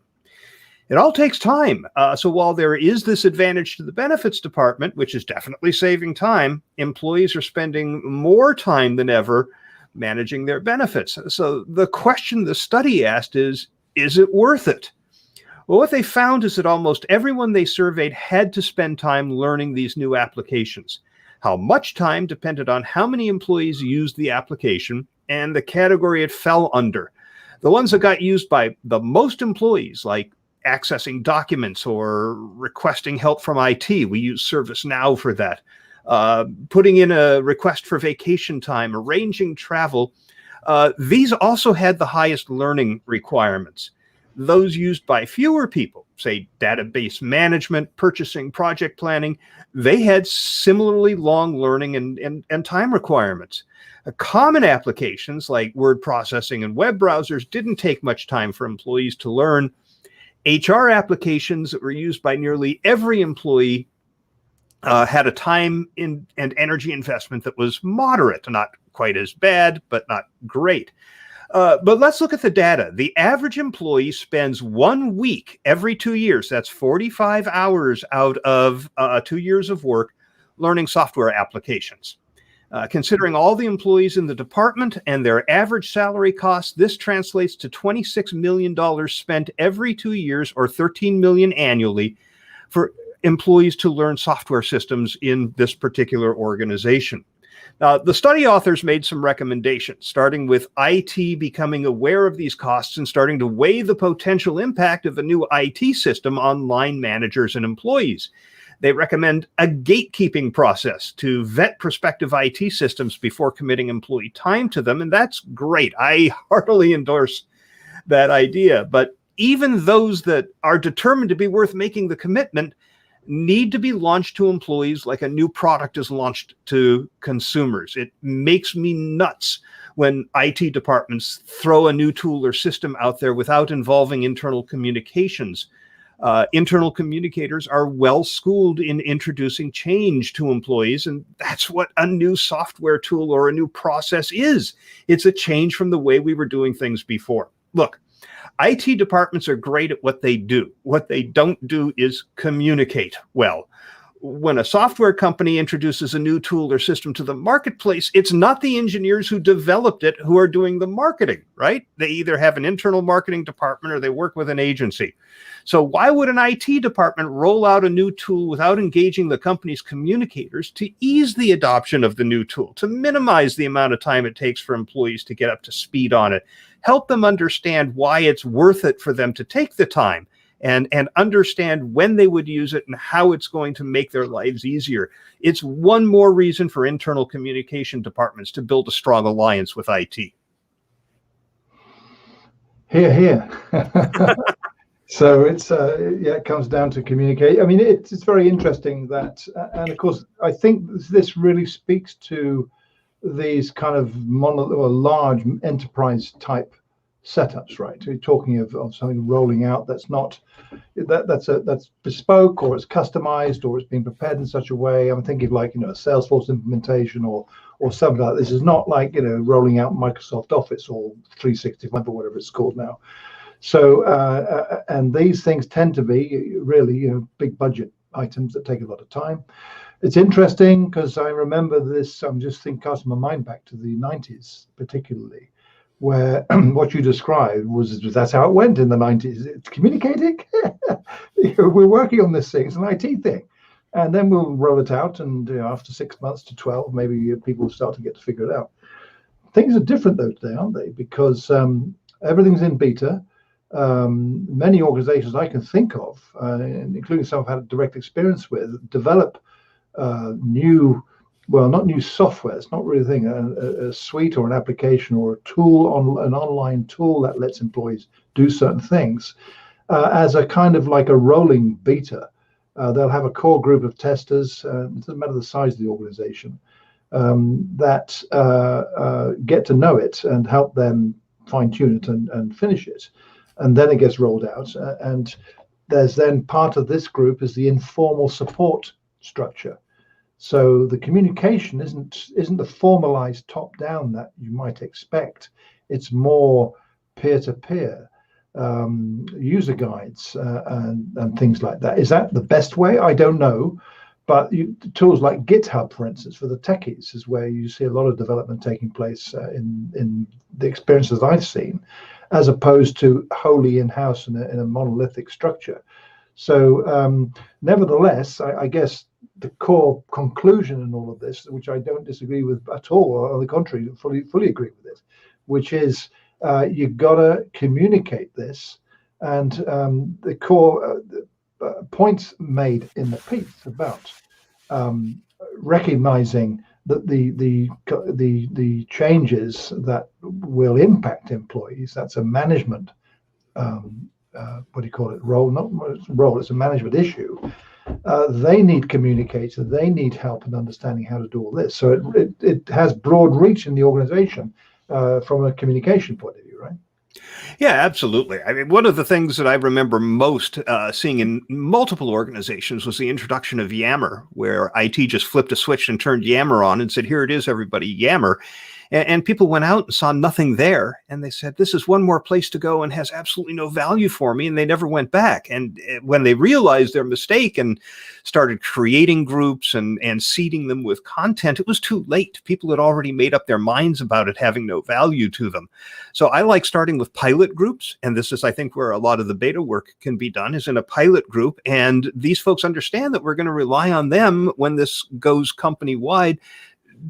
It all takes time. So while there is this advantage to the benefits department, which is definitely saving time, employees are spending more time than ever managing their benefits. So the question the study asked is it worth it? Well, what they found is that almost everyone they surveyed had to spend time learning these new applications. How much time depended on how many employees used the application and the category it fell under. The ones that got used by the most employees, like accessing documents or requesting help from IT, we use ServiceNow for that, putting in a request for vacation time, arranging travel, these also had the highest learning requirements. Those used by fewer people, say database management, purchasing, project planning, they had similarly long learning and time requirements. Common applications like word processing and web browsers didn't take much time for employees to learn. HR applications that were used by nearly every employee had a time and energy investment that was moderate, not quite as bad, but not great. But let's look at the data. The average employee spends 1 week every 2 years. That's 45 hours out of 2 years of work learning software applications. Considering all the employees in the department and their average salary costs, this translates to $26 million spent every 2 years, or $13 million annually, for employees to learn software systems in this particular organization. The study authors made some recommendations, starting with IT becoming aware of these costs and starting to weigh the potential impact of a new IT system on line managers and employees. They recommend a gatekeeping process to vet prospective IT systems before committing employee time to them, and that's great. I heartily endorse that idea. But even those that are determined to be worth making the commitment need to be launched to employees like a new product is launched to consumers. It makes me nuts when IT departments throw a new tool or system out there without involving internal communications. Internal communicators are well schooled in introducing change to employees, and that's what a new software tool or a new process is. It's a change from the way we were doing things before. Look, IT departments are great at what they do. What they don't do is communicate well. When a software company introduces a new tool or system to the marketplace, it's not the engineers who developed it who are doing the marketing, right? They either have an internal marketing department or they work with an agency. So why would an IT department roll out a new tool without engaging the company's communicators to ease the adoption of the new tool, to minimize the amount of time it takes for employees to get up to speed on it, help them understand why it's worth it for them to take the time, and understand when they would use it and how it's going to make their lives easier? It's one more reason for internal communication departments to build a strong alliance with IT. Here, here. So it's yeah, it comes down to communicate. I mean, it's very interesting that, and of course, I think this really speaks to these kind of or large enterprise type setups, right? You're talking of something rolling out that's not that's bespoke, or it's customized, or it's being prepared in such a way. I'm thinking of, like, a Salesforce implementation or something like this. Is not like rolling out Microsoft Office or 365 or whatever it's called now. So and these things tend to be really big budget items that take a lot of time. It's interesting because I remember this. I'm just casting my mind back to the 90s, particularly, where what you described that's how it went in the 90s. It's communicating. We're working on this thing. It's an IT thing, and then we'll roll it out. And after 6 months to 12, maybe people start to get to figure it out. Things are different though today, aren't they? Because everything's in beta. Many organizations I can think of, including some I've had direct experience with, develop new, well, not new software. It's not really a thing. A suite or an application or a tool, an online tool that lets employees do certain things as a kind of like a rolling beta. They'll have a core group of testers. It doesn't matter the size of the organization, that get to know it and help them fine tune it and finish it. And then it gets rolled out, and there's then part of this group is the informal support structure. So the communication isn't the formalized top down that you might expect. It's more peer-to-peer, user guides and things like that. Is that the best way? I don't know, but tools like GitHub, for instance, for the techies, is where you see a lot of development taking place in the experiences I've seen, as opposed to wholly in-house in a monolithic structure. So nevertheless, I guess the core conclusion in all of this, which I don't disagree with at all, or on the contrary, fully agree with it, which is you've got to communicate this. And the core points made in the piece about recognizing that the changes that will impact employees, that's a management what do you call it, role, not role, it's a management issue. They need communication, they need help in understanding how to do all this. So it has broad reach in the organization from a communication point of view, right? Yeah, absolutely. I mean, one of the things that I remember most seeing in multiple organizations was the introduction of Yammer, where IT just flipped a switch and turned Yammer on and said, here it is, everybody, Yammer. And people went out and saw nothing there. And they said, this is one more place to go and has absolutely no value for me. And they never went back. And when they realized their mistake and started creating groups and seeding them with content, it was too late. People had already made up their minds about it having no value to them. So I like starting with pilot groups. And this is, I think, where a lot of the beta work can be done, is in a pilot group. And these folks understand that we're going to rely on them when this goes company-wide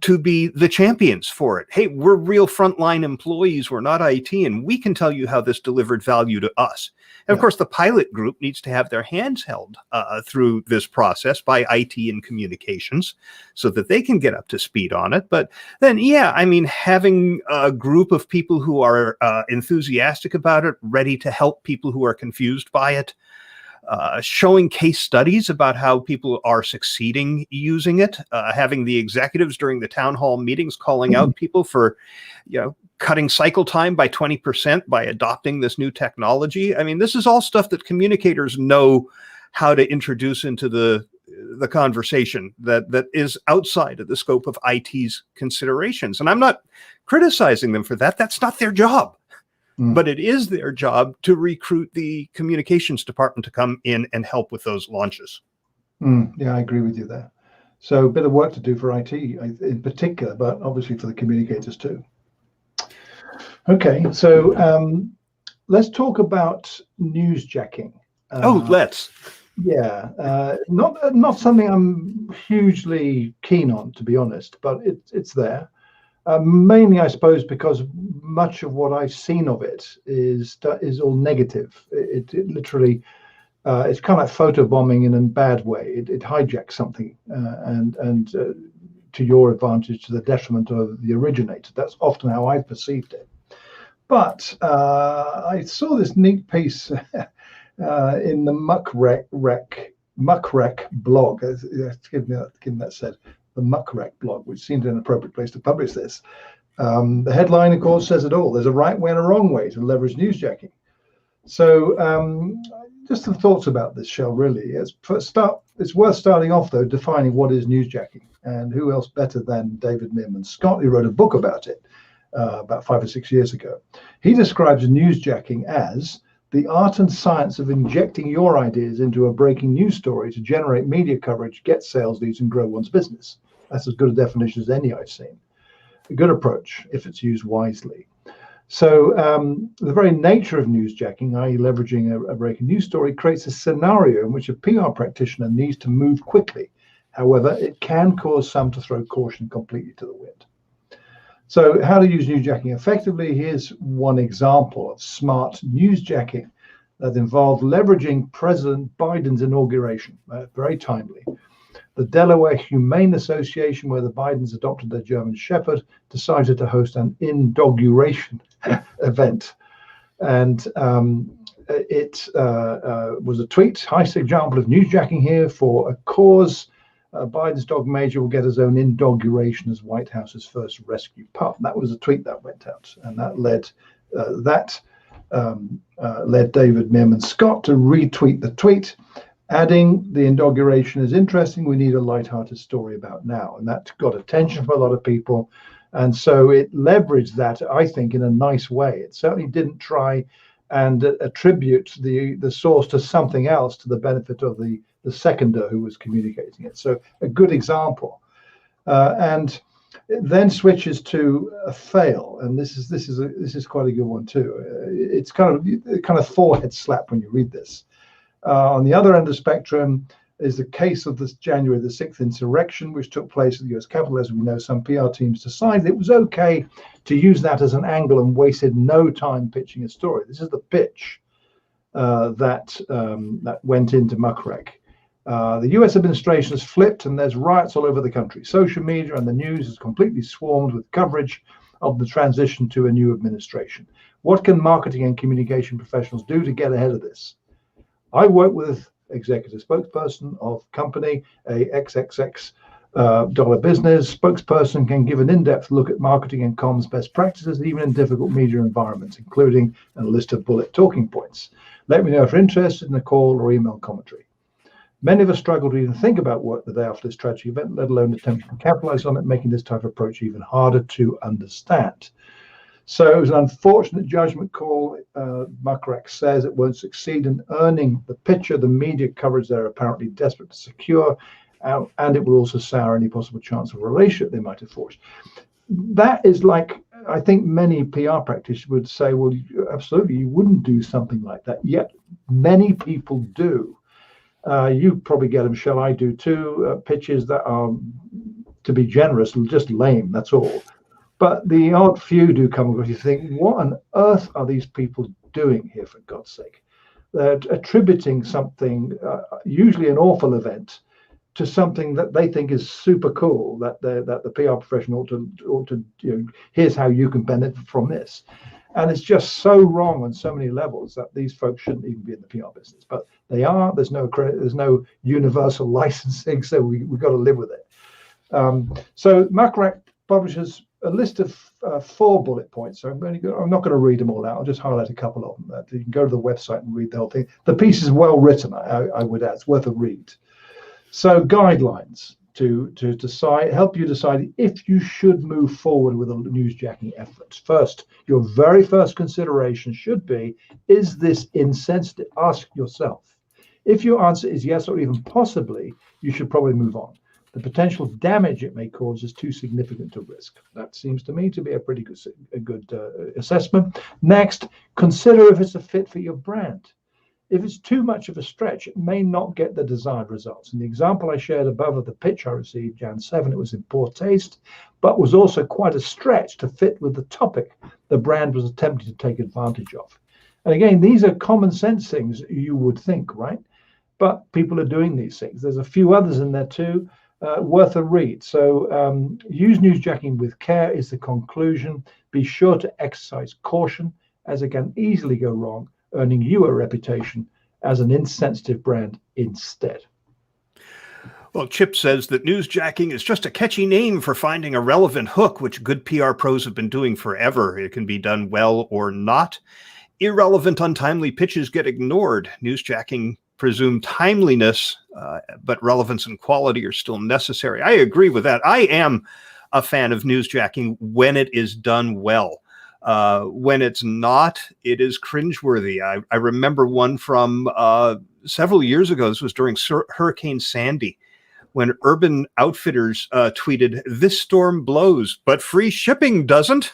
to be the champions for it. Hey, we're real frontline employees. We're not IT, and we can tell you how this delivered value to us. And of course, the pilot group needs to have their hands held through this process by IT and communications so that they can get up to speed on it. But then, yeah, I mean, having a group of people who are enthusiastic about it, ready to help people who are confused by it, showing case studies about how people are succeeding using it, having the executives during the town hall meetings calling out people for, cutting cycle time by 20% by adopting this new technology. I mean, this is all stuff that communicators know how to introduce into the conversation that is outside of the scope of IT's considerations. And I'm not criticizing them for that. That's not their job. But it is their job to recruit the communications department to come in and help with those launches. Yeah, I agree with you there. So a bit of work to do for IT in particular, but obviously for the communicators too. Okay, so let's talk about newsjacking. Let's. Yeah, not something I'm hugely keen on, to be honest, but it's there. Mainly, I suppose, because much of what I've seen of it is all negative. It literally, it's kind of like photobombing in a bad way. It hijacks something and to your advantage, to the detriment of the originator. That's often how I've perceived it. But I saw this neat piece in the Muckrek blog. Given that said, the Muckrek blog, which seemed an appropriate place to publish this. The headline, of course, says it all. There's a right way and a wrong way to leverage newsjacking. So just some thoughts about this, Shel, really. It's worth starting off, though, defining what is newsjacking. And who else better than David Meerman Scott, who wrote a book about it about 5 or 6 years ago. He describes newsjacking as the art and science of injecting your ideas into a breaking news story to generate media coverage, get sales leads, and grow one's business. That's as good a definition as any I've seen. A good approach if it's used wisely. So the very nature of newsjacking, i.e. leveraging a breaking news story, creates a scenario in which a PR practitioner needs to move quickly. However, it can cause some to throw caution completely to the wind. So how to use newsjacking effectively? Here's one example of smart newsjacking that involved leveraging President Biden's inauguration, very timely. The Delaware Humane Association, where the Bidens adopted their German Shepherd, decided to host an inauguration event. And it was a tweet, highest example of newsjacking here for a cause. Biden's dog Major will get his own inauguration as White House's first rescue pup. That was a tweet that went out, and that led David Meerman Scott to retweet the tweet, adding, "The inauguration is interesting. We need a lighthearted story about now." And that got attention from a lot of people. And so it leveraged that, I think, in a nice way. It certainly didn't try and attribute the source to something else to the benefit of the seconder who was communicating it. So a good example. And it then switches to a fail. And this is quite a good one too. It's kind of forehead slap when you read this. On the other end of the spectrum is the case of this January the 6th insurrection, which took place at the US Capitol. As we know, some PR teams decided it was okay to use that as an angle and wasted no time pitching a story. This is the pitch that went into Muckrek. The US administration has flipped and there's riots all over the country. Social media and the news is completely swarmed with coverage of the transition to a new administration. What can marketing and communication professionals do to get ahead of this? I work with executive spokesperson of company, a XXX dollar business. Spokesperson can give an in-depth look at marketing and comms best practices, even in difficult media environments, including a list of bullet talking points. Let me know if you're interested in a call or email commentary. Many of us struggle to even think about work the day after this tragic event, let alone attempt to capitalize on it, making this type of approach even harder to understand. So it was an unfortunate judgment call. Muckrek says it won't succeed in earning the picture, the media coverage they're apparently desperate to secure, and it will also sour any possible chance of a relationship they might have forged. That is like, I think many PR practitioners would say, well, absolutely, you wouldn't do something like that. Yet many people do. You probably get them, Shel, I do too, pitches that are, to be generous, just lame, that's all. But the odd few do come across. You think, what on earth are these people doing here, for God's sake? They're attributing something, usually an awful event, to something that they think is super cool, that the PR professional ought to here's how you can benefit from this. And it's just so wrong on so many levels that these folks shouldn't even be in the PR business. But they are. There's no credit. There's no universal licensing, so we've got to live with it. So Muckrek publishes a list of 4 bullet points. So I'm not going to read them all out. I'll just highlight a couple of them. You can go to the website and read the whole thing. The piece is well written, I would add. It's worth a read. So guidelines to decide, help you decide if you should move forward with a newsjacking effort. First, your very first consideration should be, is this insensitive? Ask yourself. If your answer is yes, or even possibly, you should probably move on. The potential damage it may cause is too significant to risk. That seems to me to be a pretty good assessment. Next, consider if it's a fit for your brand. If it's too much of a stretch, it may not get the desired results. In the example I shared above of the pitch I received Jan 7, it was in poor taste, but was also quite a stretch to fit with the topic the brand was attempting to take advantage of. And again, these are common sense things you would think, right? But people are doing these things. There's a few others in there too. Worth a read. So use newsjacking with care is the conclusion. Be sure to exercise caution. as it can easily go wrong, earning you a reputation as an insensitive brand instead. Well, Chip says that newsjacking is just a catchy name for finding a relevant hook, which good PR pros have been doing forever. It can be done well or not. Irrelevant, untimely pitches get ignored. Newsjacking presume timeliness, but relevance and quality are still necessary. I agree with that. I am a fan of newsjacking when it is done well. When it's not, it is cringeworthy. I remember one from several years ago. This was during Hurricane Sandy, when Urban Outfitters tweeted, "This storm blows, but free shipping doesn't.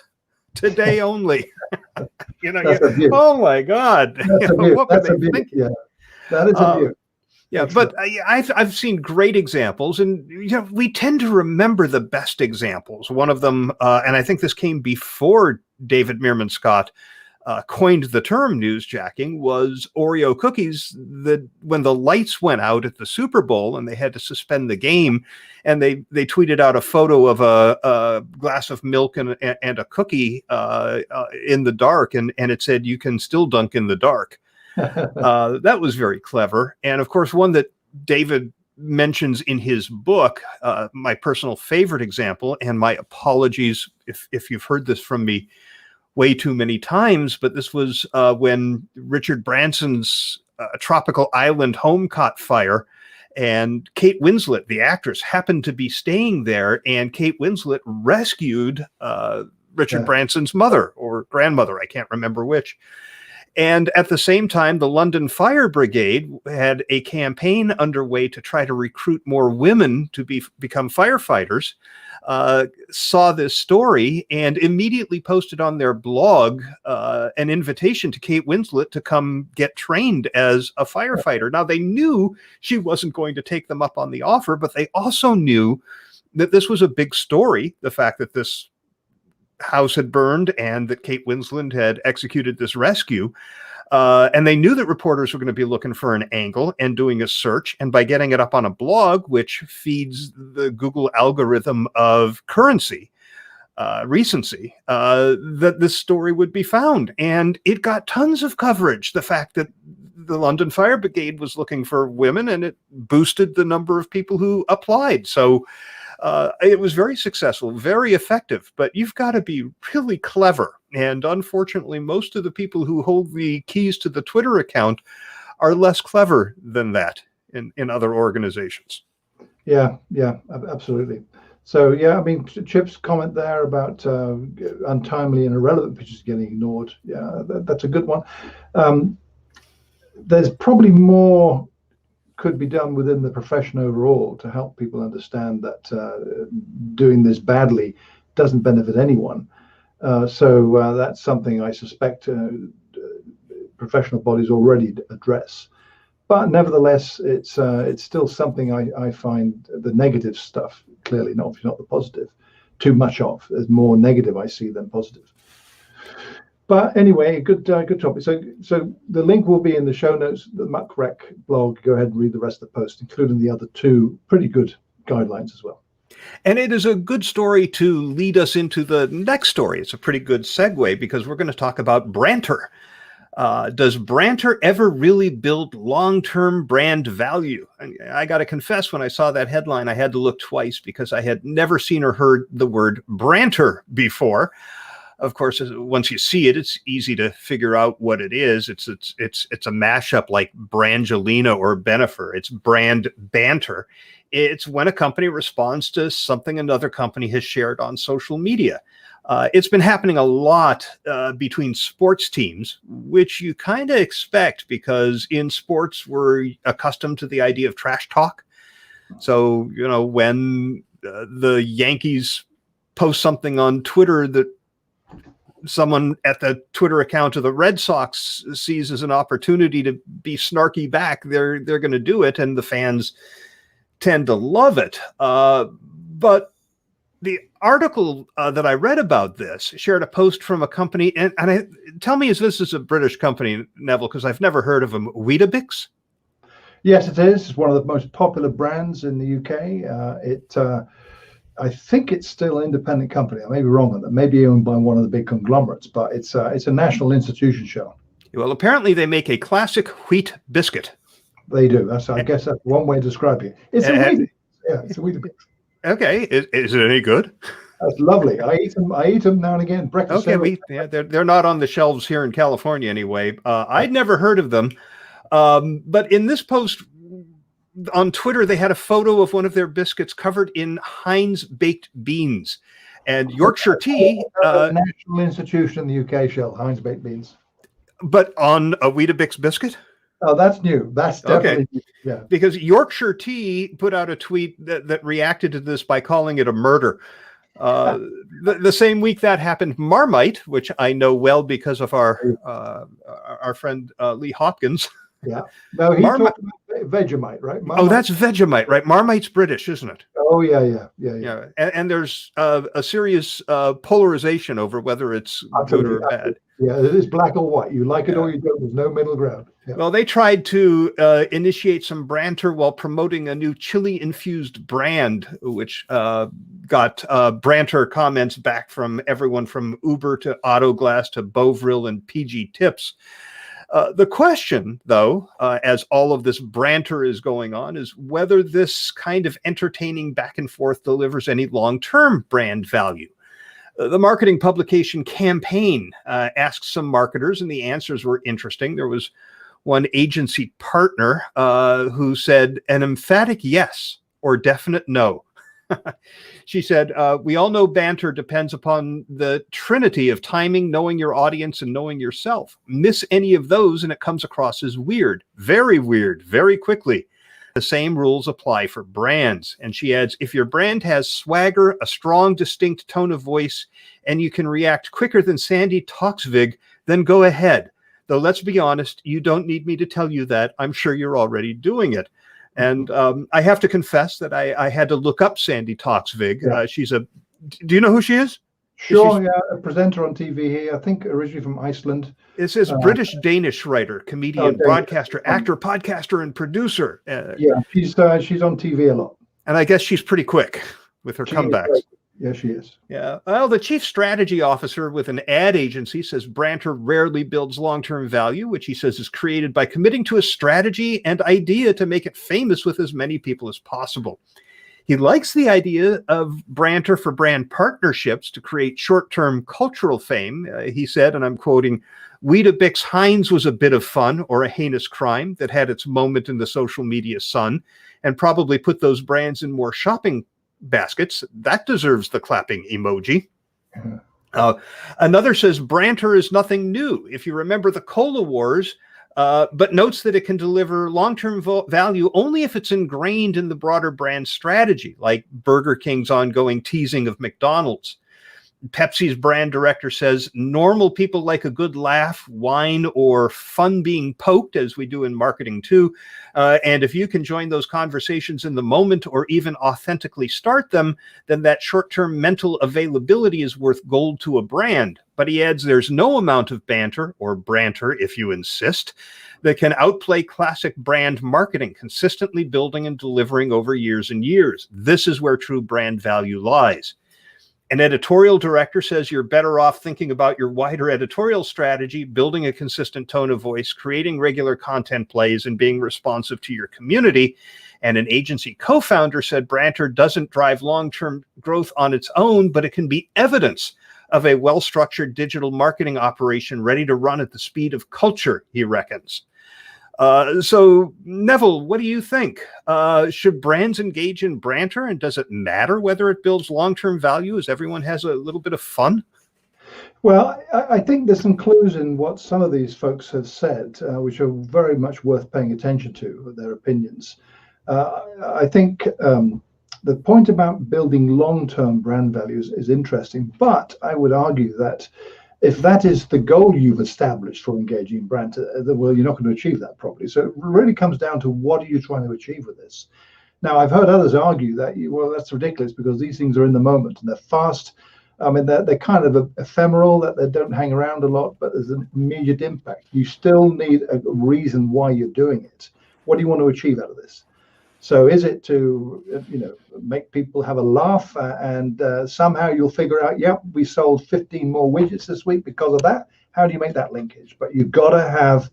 Today only." Oh my God! What were they thinking? Yeah, that is a view. Yeah, but I've seen great examples, and we tend to remember the best examples. One of them, and I think this came before David Meerman Scott coined the term newsjacking, was Oreo cookies. That when the lights went out at the Super Bowl and they had to suspend the game, and they tweeted out a photo of a glass of milk and a cookie in the dark, and it said, "You can still dunk in the dark." That was very clever. And of course, one that David mentions in his book, my personal favorite example, and my apologies if you've heard this from me way too many times, but this was when Richard Branson's Tropical Island home caught fire, and Kate Winslet, the actress, happened to be staying there, and Kate Winslet rescued Richard Branson's mother or grandmother, I can't remember which. And at the same time, the London Fire Brigade had a campaign underway to try to recruit more women to become firefighters, saw this story and immediately posted on their blog an invitation to Kate Winslet to come get trained as a firefighter. Now, they knew she wasn't going to take them up on the offer, but they also knew that this was a big story, the fact that this house had burned and that Kate Winslet had executed this rescue. And they knew that reporters were going to be looking for an angle and doing a search. And by getting it up on a blog, which feeds the Google algorithm of recency, that this story would be found. And it got tons of coverage. The fact that the London Fire Brigade was looking for women, and it boosted the number of people who applied. So it was very successful, very effective, but you've got to be really clever. And unfortunately, most of the people who hold the keys to the Twitter account are less clever than that in other organizations. Yeah, absolutely. So, yeah, I mean, Chip's comment there about untimely and irrelevant pitches getting ignored. Yeah, that's a good one. There's probably more could be done within the profession overall to help people understand that doing this badly doesn't benefit anyone. So that's something I suspect professional bodies already address. But nevertheless, it's still something I find the negative stuff, clearly not the positive, too much of. There's more negative I see than positive. But anyway, good topic. So the link will be in the show notes, the MuckRec blog. Go ahead and read the rest of the post, including the other two pretty good guidelines as well. And it is a good story to lead us into the next story. It's a pretty good segue because we're going to talk about Branter. Does Branter ever really build long-term brand value? I got to confess, when I saw that headline, I had to look twice because I had never seen or heard the word Branter before. Of course, once you see it, it's easy to figure out what it is. It's a mashup like Brangelina or Benefer. It's brand banter. It's when a company responds to something another company has shared on social media. It's been happening a lot between sports teams, which you kind of expect because in sports, we're accustomed to the idea of trash talk. So, when the Yankees post something on Twitter that someone at the Twitter account of the Red Sox sees as an opportunity to be snarky back, they're going to do it, and the fans tend to love it. But the article that I read about this shared a post from a company, and tell me, is this a British company, Neville? Because I've never heard of them. Weetabix? Yes, it is. It's one of the most popular brands in the UK. I think it's still an independent company. I may be wrong on that. Maybe owned by one of the big conglomerates, but it's a national institution, Shell. Well, apparently they make a classic wheat biscuit. They do. I guess that's one way of describing it. It's a Weetabix. Yeah, it's a Weetabix. Okay, is it any good? That's lovely. I eat them now and again. Breakfast. Okay, they're not on the shelves here in California anyway. I'd never heard of them, but in this post on Twitter, they had a photo of one of their biscuits covered in Heinz baked beans and Yorkshire tea. National institution in the UK, Shell, Heinz baked beans. But on a Weetabix biscuit? Oh, that's new. That's definitely new. Yeah. Because Yorkshire Tea put out a tweet that reacted to this by calling it a murder. The same week that happened, Marmite, which I know well because of our friend Lee Hopkins. Yeah. No, he talked about Vegemite, right? Marmite. Oh, that's Vegemite, right? Marmite's British, isn't it? Oh, yeah. And there's a serious polarization over whether it's good or bad. Yeah, it is black or white. You like it or you don't. There's no middle ground. Yeah. Well, they tried to initiate some banter while promoting a new chili-infused brand, which got banter comments back from everyone from Uber to Autoglass to Bovril and PG Tips. The question, though, as all of this banter is going on, is whether this kind of entertaining back and forth delivers any long-term brand value. The marketing publication Campaign asked some marketers, and the answers were interesting. There was one agency partner who said an emphatic yes or definite no. She said, we all know banter depends upon the trinity of timing, knowing your audience, and knowing yourself. Miss any of those, and it comes across as weird, very quickly. The same rules apply for brands. And she adds, if your brand has swagger, a strong, distinct tone of voice, and you can react quicker than Sandy Toksvig, then go ahead. Though let's be honest, you don't need me to tell you that. I'm sure you're already doing it. And I have to confess that I had to look up Sandy Toksvig. Yeah. Do you know who she is? Sure, a presenter on TV here, I think originally from Iceland. It says British-Danish writer, comedian, broadcaster, actor, podcaster, and producer. She's on TV a lot. And I guess she's pretty quick with her comebacks. Yeah, she is. Yeah. Well, the chief strategy officer with an ad agency says banter rarely builds long-term value, which he says is created by committing to a strategy and idea to make it famous with as many people as possible. He likes the idea of banter for brand partnerships to create short-term cultural fame. He said, and I'm quoting, Weetabix Heinz was a bit of fun or a heinous crime that had its moment in the social media sun and probably put those brands in more shopping baskets. That deserves the clapping emoji. Another says banter is nothing new. If you remember the Cola Wars, but notes that it can deliver long-term value only if it's ingrained in the broader brand strategy, like Burger King's ongoing teasing of McDonald's. Pepsi's brand director says normal people like a good laugh, wine, or fun being poked, as we do in marketing too. And if you can join those conversations in the moment or even authentically start them, then that short-term mental availability is worth gold to a brand. But he adds there's no amount of banter, or branter if you insist, that can outplay classic brand marketing, consistently building and delivering over years and years. This is where true brand value lies. An editorial director says you're better off thinking about your wider editorial strategy, building a consistent tone of voice, creating regular content plays, and being responsive to your community. And an agency co-founder said banter doesn't drive long-term growth on its own, but it can be evidence of a well-structured digital marketing operation ready to run at the speed of culture, he reckons. So, Neville, what do you think? Should brands engage in banter, and does it matter whether it builds long-term value as everyone has a little bit of fun? Well, I think there's some clues in what some of these folks have said, which are very much worth paying attention to, their opinions. I think the point about building long-term brand values is interesting, but I would argue that if that is the goal you've established for engaging in brand, well, you're not going to achieve that properly. So it really comes down to what are you trying to achieve with this? Now, I've heard others argue that, well, that's ridiculous because these things are in the moment and they're fast. I mean, they're kind of ephemeral, that they don't hang around a lot, but there's an immediate impact. You still need a reason why you're doing it. What do you want to achieve out of this? So is it to make people have a laugh and somehow you'll figure out, yep, we sold 15 more widgets this week because of that? How do you make that linkage? But you've got to have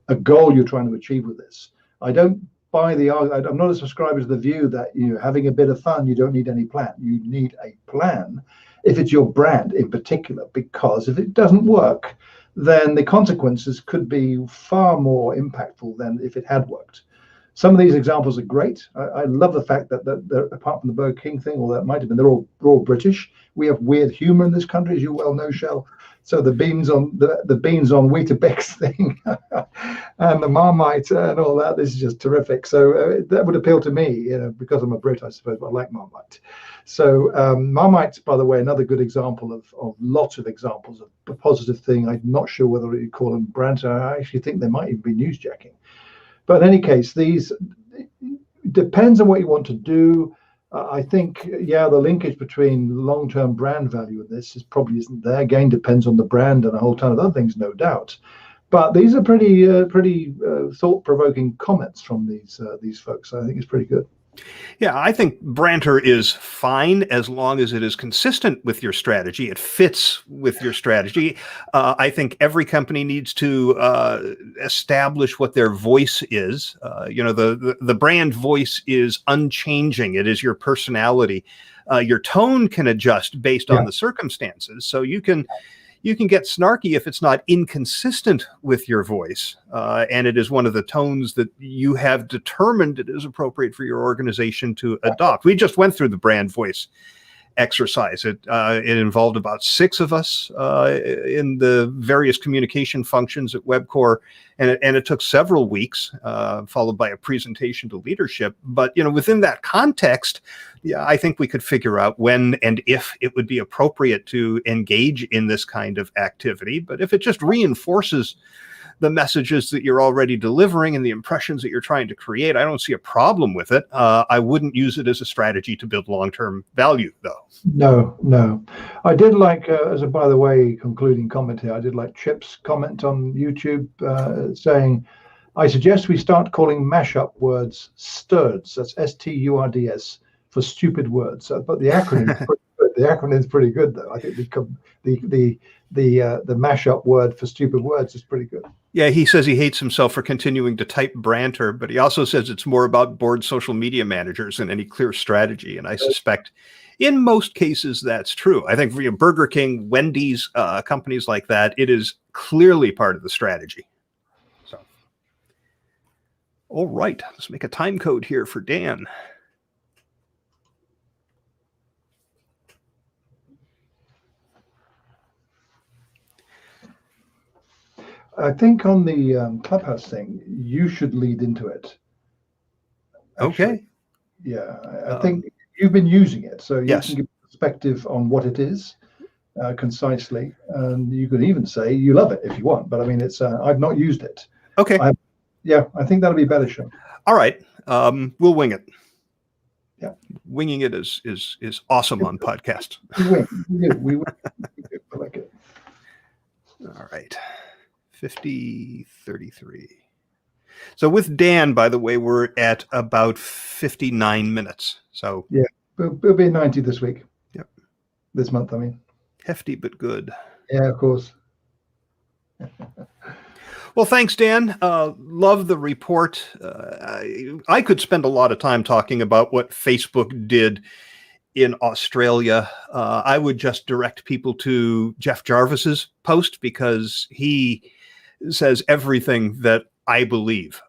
a goal you're trying to achieve with this. I don't buy I'm not a subscriber to the view that having a bit of fun, you don't need any plan. You need a plan if it's your brand in particular, because if it doesn't work, then the consequences could be far more impactful than if it had worked. Some of these examples are great. I love the fact that apart from the Burger King thing, or that might have been, they're all British. We have weird humor in this country, as you well know, Shel. So the beans on Weetabix thing and the Marmite and all that, this is just terrific. So that would appeal to me, because I'm a Brit, I suppose, but I like Marmite. So Marmite's, by the way, another good example of lots of examples of a positive thing. I'm not sure whether you call them brands. I actually think they might even be newsjacking. But in any case, these depends on what you want to do. I think, the linkage between long-term brand value and this probably isn't there. Again, depends on the brand and a whole ton of other things, no doubt. But these are pretty thought-provoking comments from these folks. I think it's pretty good. Yeah, I think Branter is fine as long as it is consistent with your strategy. It fits with your strategy. I think every company needs to establish what their voice is. The brand voice is unchanging. It is your personality. Your tone can adjust based on the circumstances. So you can get snarky if it's not inconsistent with your voice, and it is one of the tones that you have determined it is appropriate for your organization to adopt. We just went through the brand voice exercise. It involved about 6 of us in the various communication functions at WebCore, and it took several weeks, followed by a presentation to leadership. But within that context, I think we could figure out when and if it would be appropriate to engage in this kind of activity. But if it just reinforces the messages that you're already delivering and the impressions that you're trying to create, I don't see a problem with it. I wouldn't use it as a strategy to build long-term value, though. No. I did like, as a, by the way, concluding comment here, I did like Chip's comment on YouTube saying, I suggest we start calling mashup words STURDS, that's STURDS, for stupid words. But the acronym is pretty good. The acronym is pretty good, though. I think the mashup word for stupid words is pretty good. Yeah, he says he hates himself for continuing to type Branter, but he also says it's more about bored social media managers than any clear strategy. And I suspect in most cases that's true. I think for Burger King, Wendy's, companies like that, it is clearly part of the strategy. So, all right, let's make a time code here for Dan. I think on the Clubhouse thing, you should lead into it. Actually. Okay. Yeah, I think you've been using it, so you yes. can give perspective on what it is concisely, and you could even say you love it if you want. But I mean, it's I've not used it. Okay. I think that'll be better, Sean. All right, we'll wing it. Yeah, winging it is awesome on podcast. We win. I like it. All right. 50:33. So with Dan, by the way, we're at about 59 minutes. So yeah, it'll be 90 this week. Yep. This month, I mean. Hefty but good. Yeah, of course. Well, thanks, Dan. Love the report. I could spend a lot of time talking about what Facebook did in Australia. I would just direct people to Jeff Jarvis's post because he says everything that I believe.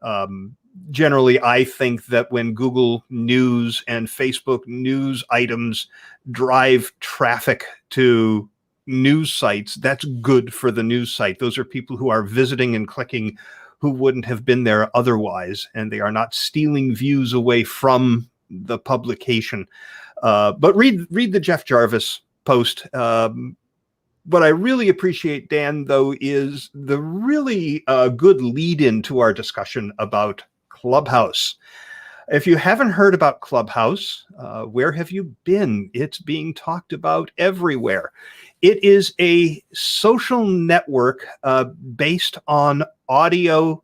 Generally, I think that when Google News and Facebook news items drive traffic to news sites, that's good for the news site. Those are people who are visiting and clicking who wouldn't have been there otherwise, and they are not stealing views away from the publication. But read the Jeff Jarvis post. What I really appreciate, Dan, though, is the really good lead into our discussion about Clubhouse. If you haven't heard about Clubhouse, where have you been? It's being talked about everywhere. It is a social network based on audio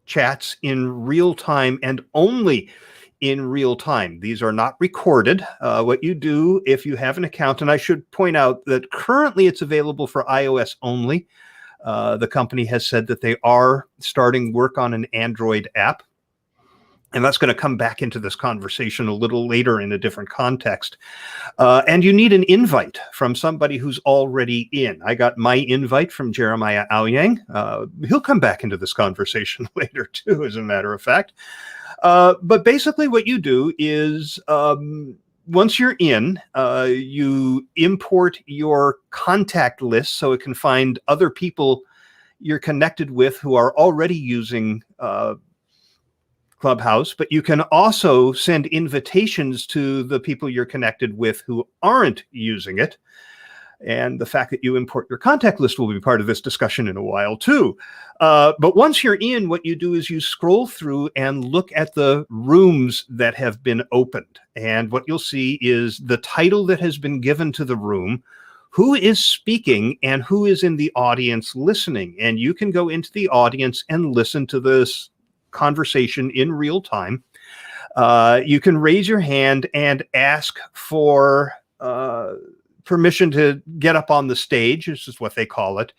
chats in real time and only in real time. These are not recorded. What you do if you have an account, and I should point out that currently it's available for iOS only. The company has said that they are starting work on an Android app. And that's going to come back into this conversation a little later in a different context. And you need an invite from somebody who's already in. I got my invite from Jeremiah Aoyang. He'll come back into this conversation later, too, as a matter of fact. But basically what you do is once you're in, you import your contact list so it can find other people you're connected with who are already using Clubhouse, but you can also send invitations to the people you're connected with who aren't using it. And the fact that you import your contact list will be part of this discussion in a while too. But once you're in, what you do is you scroll through and look at the rooms that have been opened. And what you'll see is the title that has been given to the room, who is speaking, and who is in the audience listening. And you can go into the audience and listen to this conversation in real time. You can raise your hand and ask for permission to get up on the stage, this is what they call it,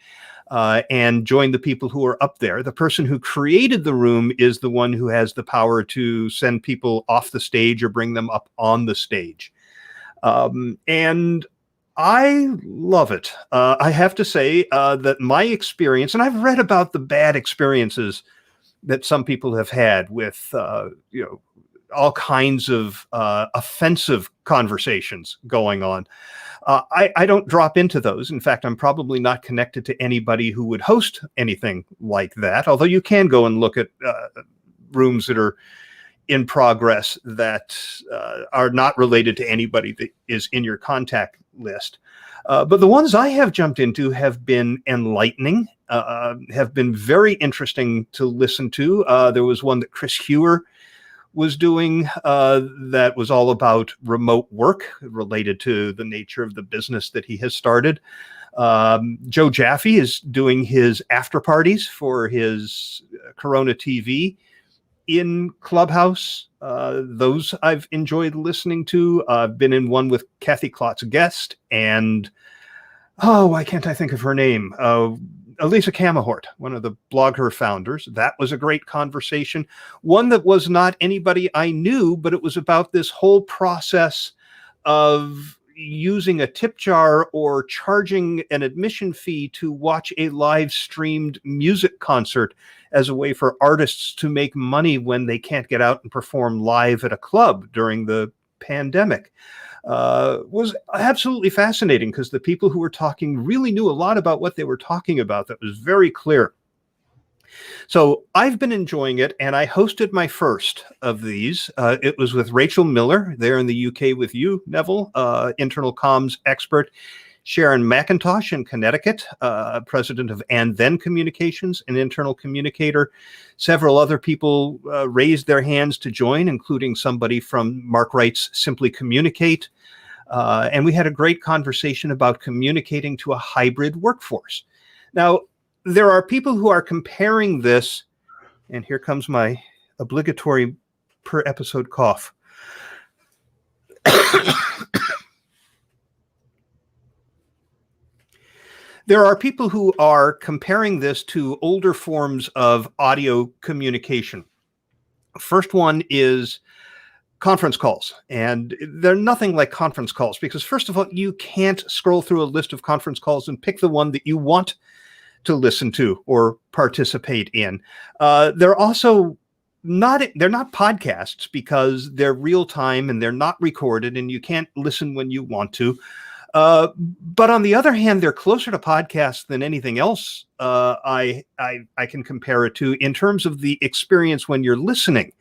and join the people who are up there. The person who created the room is the one who has the power to send people off the stage or bring them up on the stage. And I love it. I have to say that my experience, and I've read about the bad experiences that some people have had with, all kinds of offensive conversations going on. I don't drop into those. In fact, I'm probably not connected to anybody who would host anything like that, although you can go and look at rooms that are in progress that are not related to anybody that is in your contact list. But the ones I have jumped into have been enlightening, have been very interesting to listen to. There was one that Chris Hewer was doing that was all about remote work related to the nature of the business that he has started. Joe Jaffe is doing his after parties for his Corona TV in Clubhouse. Those I've enjoyed listening to. I've been in one with Kathy Klotz's guest, and why can't I think of her name? Elisa Camahort, one of the Blogger founders. That was a great conversation. One that was not anybody I knew, but it was about this whole process of using a tip jar or charging an admission fee to watch a live streamed music concert as a way for artists to make money when they can't get out and perform live at a club during the pandemic. Was absolutely fascinating because the people who were talking really knew a lot about what they were talking about. That was very clear. So I've been enjoying it, and I hosted my first of these. It was with Rachel Miller there in the UK with you, Neville, internal comms expert, Sharon McIntosh in Connecticut, president of And Then Communications, an internal communicator. Several other people raised their hands to join, including somebody from Mark Wright's Simply Communicate. And we had a great conversation about communicating to a hybrid workforce. Now, there are people who are comparing this, and here comes my obligatory per episode cough. There are people who are comparing this to older forms of audio communication. First one is conference calls, and they're nothing like conference calls because, first of all, you can't scroll through a list of conference calls and pick the one that you want to listen to or participate in. They're also they're not podcasts because they're real time and they're not recorded and you can't listen when you want to. But on the other hand, they're closer to podcasts than anything else I can compare it to in terms of the experience when you're listening,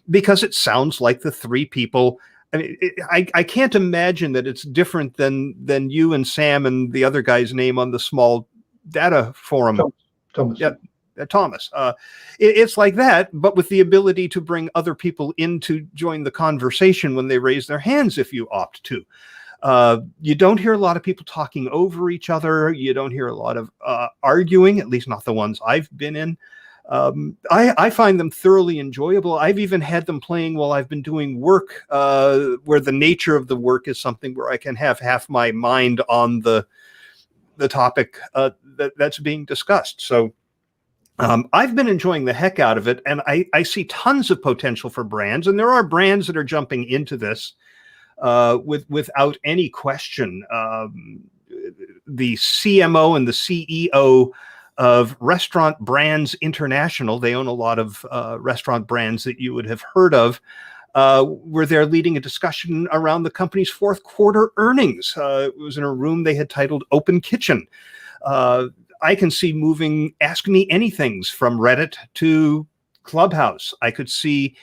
because it sounds like the three people. I mean, I can't imagine that it's different than you and Sam and the other guy's name on the small data forum. Thomas. Yeah, Thomas. It's like that, but with the ability to bring other people in to join the conversation when they raise their hands if you opt to. You don't hear a lot of people talking over each other. You don't hear a lot of arguing, at least not the ones I've been in. I find them thoroughly enjoyable. I've even had them playing while I've been doing work, where the nature of the work is something where I can have half my mind on the topic that's being discussed. So I've been enjoying the heck out of it, and I see tons of potential for brands, and there are brands that are jumping into this without any question. The CMO and the CEO of Restaurant Brands International, they own a lot of restaurant brands that you would have heard of, were there leading a discussion around the company's fourth quarter earnings. It was in a room they had titled Open Kitchen. I can see moving Ask Me Anythings from Reddit to Clubhouse. I could see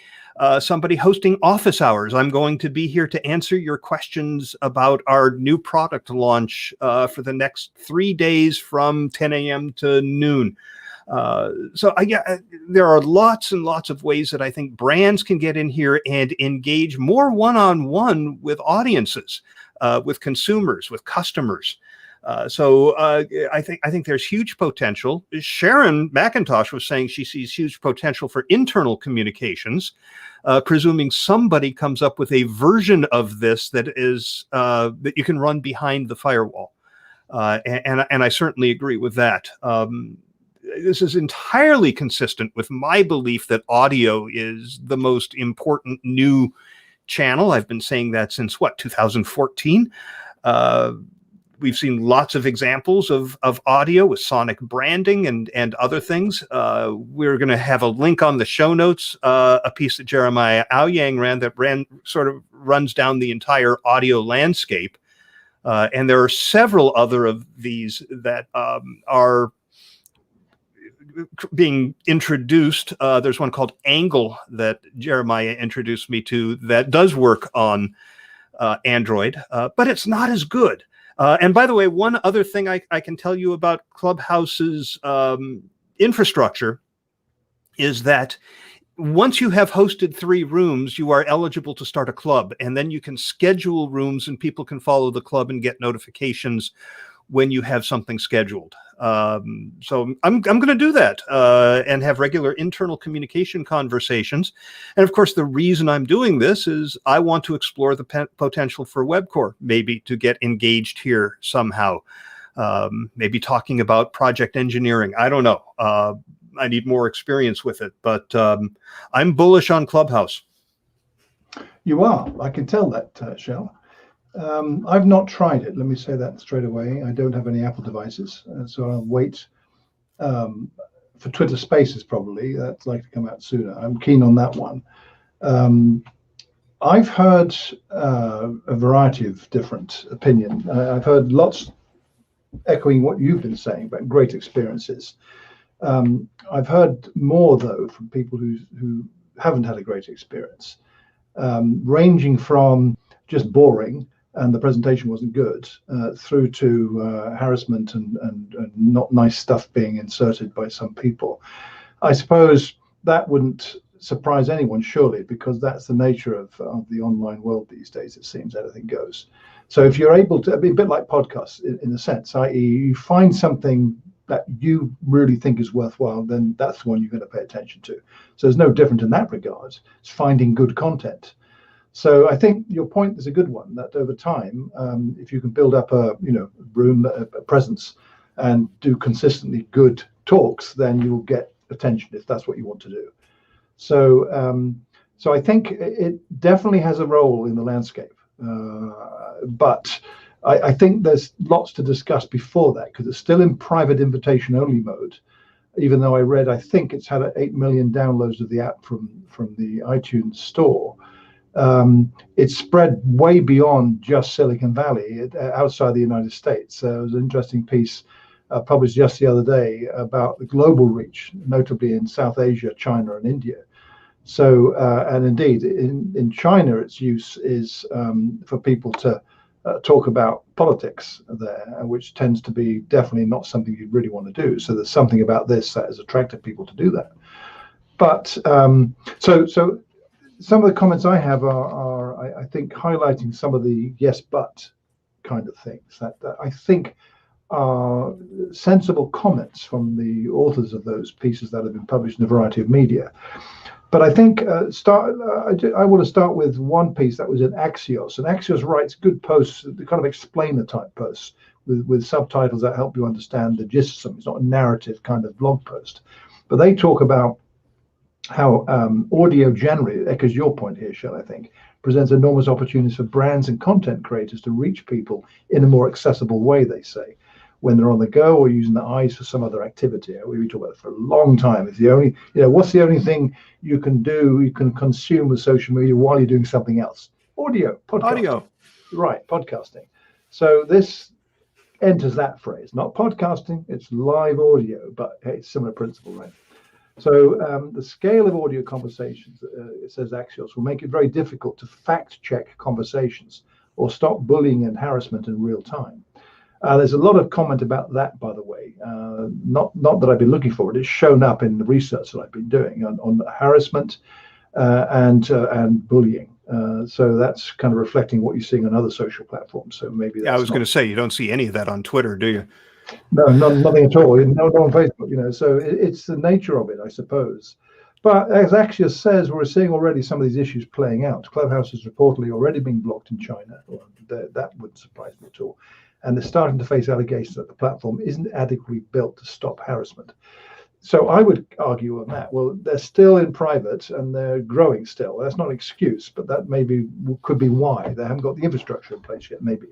somebody hosting office hours. I'm going to be here to answer your questions about our new product launch for the next 3 days from 10 a.m. to noon. There are lots and lots of ways that I think brands can get in here and engage more one-on-one with audiences, with consumers, with customers. I think there's huge potential. Sharon McIntosh was saying she sees huge potential for internal communications, presuming somebody comes up with a version of this that is that you can run behind the firewall. And I certainly agree with that. This is entirely consistent with my belief that audio is the most important new channel. I've been saying that since 2014. We've seen lots of examples of audio with sonic branding and other things. We're going to have a link on the show notes, a piece that Jeremiah Aoyang ran sort of runs down the entire audio landscape. And there are several other of these that are being introduced. There's one called Angle that Jeremiah introduced me to that does work on Android, but it's not as good. And by the way, one other thing I can tell you about Clubhouse's infrastructure is that once you have hosted 3 rooms, you are eligible to start a club, and then you can schedule rooms and people can follow the club and get notifications when you have something scheduled. So I'm going to do that and have regular internal communication conversations. And of course, the reason I'm doing this is I want to explore the potential for WebCore, maybe to get engaged here somehow, maybe talking about project engineering. I don't know. I need more experience with it, but I'm bullish on Clubhouse. You are. I can tell that, Shel. I've not tried it. Let me say that straight away. I don't have any Apple devices, so I'll wait for Twitter Spaces. Probably that's likely to come out sooner. I'm keen on that one. I've heard a variety of different opinions. I've heard lots echoing what you've been saying about great experiences. I've heard more though from people who haven't had a great experience, ranging from just boring and the presentation wasn't good, through to harassment and not nice stuff being inserted by some people. I suppose that wouldn't surprise anyone, surely, because that's the nature of the online world these days. It seems anything goes. So if you're able to, be a bit like podcasts in a sense, i.e. you find something that you really think is worthwhile, then that's the one you're going to pay attention to. So there's no different in that regard. It's finding good content. So I think your point is a good one, that over time, if you can build up a room, a presence, and do consistently good talks, then you will get attention if that's what you want to do. So so I think it definitely has a role in the landscape, but I think there's lots to discuss before that, because it's still in private invitation only mode, even though I think it's had 8 million downloads of the app from the iTunes store. It's spread way beyond just Silicon Valley, outside the United States. There was an interesting piece published just the other day about the global reach, notably in South Asia, China, and India. So, and indeed, in China, its use is for people to talk about politics there, which tends to be definitely not something you really want to do. So there's something about this that has attracted people to do that. But so some of the comments I have are I think, highlighting some of the yes, but kind of things that I think are sensible comments from the authors of those pieces that have been published in a variety of media. But I think I want to start with one piece that was in Axios, and Axios writes good posts, the kind of explainer type posts with subtitles that help you understand the gist of something. It's not a narrative kind of blog post, but they talk about how audio generally, echoes your point here, Shel, I think, presents enormous opportunities for brands and content creators to reach people in a more accessible way, they say, when they're on the go or using their eyes for some other activity. We talk about it for a long time. It's the only, what's the only thing you can do, you can consume with social media while you're doing something else? Audio, podcasting. Audio. Right, podcasting. So this enters that phrase, not podcasting, it's live audio, but hey, it's similar principle, right? So the scale of audio conversations, it says Axios, will make it very difficult to fact check conversations or stop bullying and harassment in real time. There's a lot of comment about that, by the way. Not that I've been looking for it. It's shown up in the research that I've been doing on harassment and bullying. So that's kind of reflecting what you're seeing on other social platforms. So maybe that's I was going to say, you don't see any of that on Twitter, do you? No, nothing at all. No on Facebook. So it's the nature of it, I suppose. But as Axios says, we're seeing already some of these issues playing out. Clubhouse is reportedly already being blocked in China. Well, that wouldn't surprise me at all. And they're starting to face allegations that the platform isn't adequately built to stop harassment. So I would argue on that. Well, they're still in private and they're growing still. That's not an excuse, but that could be why. They haven't got the infrastructure in place yet, maybe.